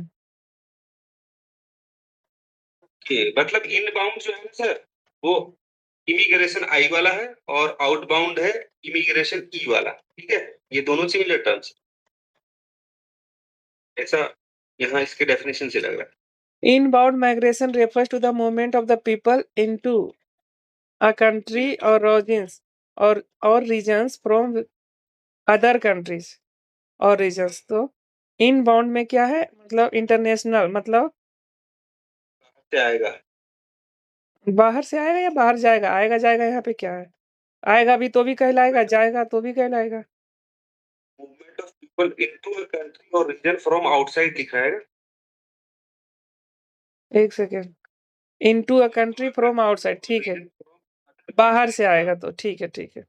मतलब इनबाउंड जो है ना सर, वो इमिग्रेशन आई वाला है, और आउटबाउंड है इमिग्रेशन ई वाला। ठीक है, ये दोनों सिमिलर टर्म्स, ऐसा यहाँ इसके डेफिनेशन से लग रहा है। Inbound migration refers to the movement of the people into a country or regions or regions from other countries और regions। तो inbound में क्या है? मतलब इंटरनेशनल, मतलब से आएगा, बाहर से आएगा या बाहर जाएगा? आएगा जाएगा, यहाँ पे क्या है? आएगा भी तो भी कहलाएगा, जाएगा तो भी कहलाएगा। Movement of people into a country और रीजन फ्रॉम आउटसाइड दिख रहा है। एक second, into a country from outside, ठीक है, बाहर से आएगा तो ठीक है, ठीक है।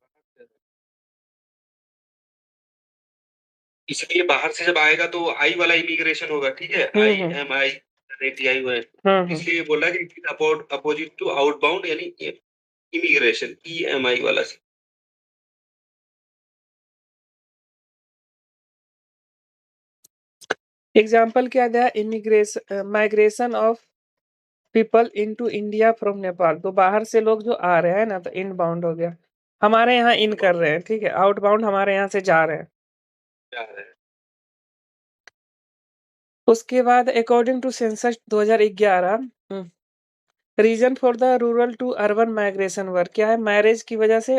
इसलिए बाहर से जब आएगा तो आई वाला इमिग्रेशन होगा। ठीक है, IMI इसलिए बोला कि it is opposite to outbound यानी इमिग्रेशन EMI वाला से। एग्जाम्पल क्या दिया? Immigration, migration of people into India from Nepal. तो बाहर से लोग जो आ रहे हैं ना, तो इनबाउंड हो गया, हमारे यहाँ इन कर रहे हैं। ठीक है, आउटबाउंड हमारे यहाँ से जा रहे हैं। उसके बाद according to census 2011, reason for the rural to urban migration work क्या है? मैरिज की वजह से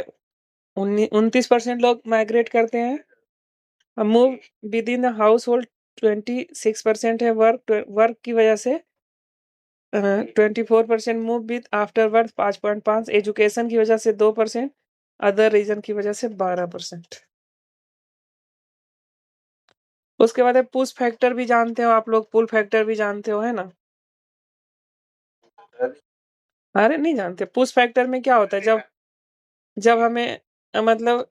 29% लोग माइग्रेट करते हैं। Move with in the house hold 26% है। वर्क की वजह से 24% move with after birth 5.5, education की वजह से 2%, अदर रीजन की वजह से 12%। उसके बाद पुश फैक्टर भी जानते हो आप लोग, पुल फैक्टर भी जानते हो, है ना? अरे नहीं जानते? पुश फैक्टर में क्या होता है? जब हमें मतलब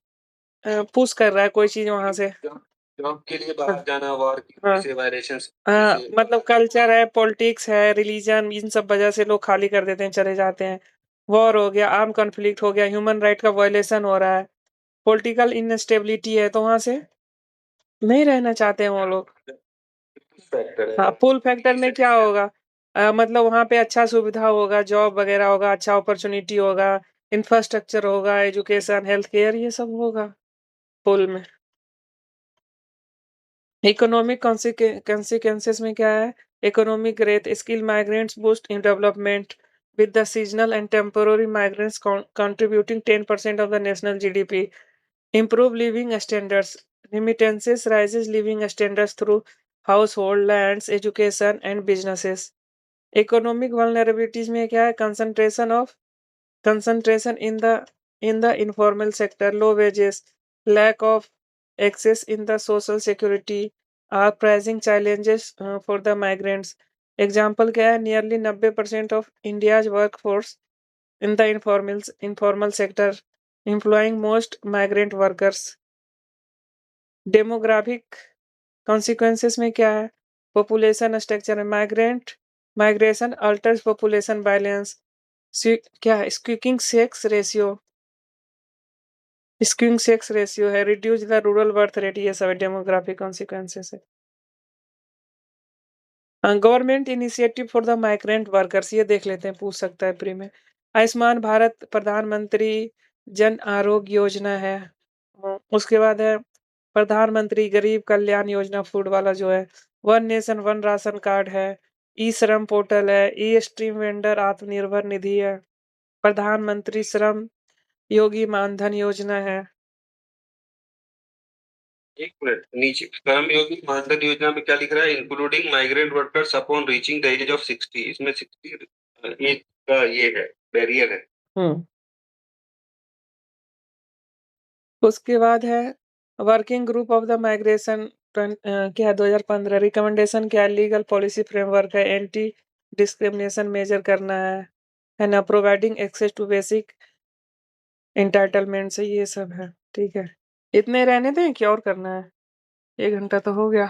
पुश कर रहा है कोई चीज वहां से। जॉब के लिए बाहर जाना, वॉर की हाँ। वजह से, वायलेशंस हाँ, मतलब कल्चर है, पॉलिटिक्स है, रिलीजन, इन सब वजह से लोग खाली कर देते हैं, चले जाते हैं। वॉर हो गया, आर्म कॉन्फ्लिक्ट हो गया, ह्यूमन राइट का वायलेशन हो रहा है, पॉलिटिकल इनस्टेबिलिटी है, तो वहां से नहीं रहना चाहते हैं वो लोग। फैक्टर है। हाँ, पुल फैक्टर में क्या होगा? मतलब वहाँ पे अच्छा सुविधा होगा, जॉब वगैरह होगा, अच्छा अपॉर्चुनिटी होगा, इंफ्रास्ट्रक्चर होगा, एजुकेशन, हेल्थ केयर, ये सब होगा पुल में। इकोनॉमिक consequences में क्या है? Economic growth, skill migrants boost in development with the seasonal and temporary migrants contributing 10% of the national GDP. Improve living standards. Remittances rises living standards through household, lands, education and businesses. Economic vulnerabilities में क्या है? Concentration in the informal sector, low wages, lack of access in the social security are pricing challenges for the migrants. Example क्या है? Nearly 90% of India's workforce in the informal sector, employing most migrant workers. Demographic consequences में क्या है? Population structure, migration alters population balance. क्या है? स्क्यूइंग sex ratio है, reduce the rural birth rate, ये सब डेमोग्राफिक कॉन्सिक्वेंसेस है। Government initiative for the migrant workers, ये देख लेते हैं, पूछ सकता है प्री में। आयुष्मान भारत प्रधानमंत्री जन आरोग्य योजना है। उसके बाद है प्रधानमंत्री गरीब कल्याण योजना, फूड वाला जो है। One nation one ration card है। ई श्रम पोर्टल है। ई स्ट्रीम वेंडर आत्मनिर्भर निधि है। प्रधानमंत्री श्रम योगी मानधन योजना है। एक मिनट, नीचे कर्मयोगी मानधन योजना में क्या लिख रहा है? Including migrant workers upon reaching the age of 60। इसमें 60 एज का ये है, बैरियर है। उसके बाद है working group of the migration क्या 2015 रिकमेंडेशन क्या? लीगल पॉलिसी फ्रेमवर्क है, एंटी डिस्क्रिमिनेशन मेजर करना है ना, providing access to basic entitlement से, ये सब है। ठीक है, इतने रहने दें कि और करना है? 1 घंटा तो हो गया।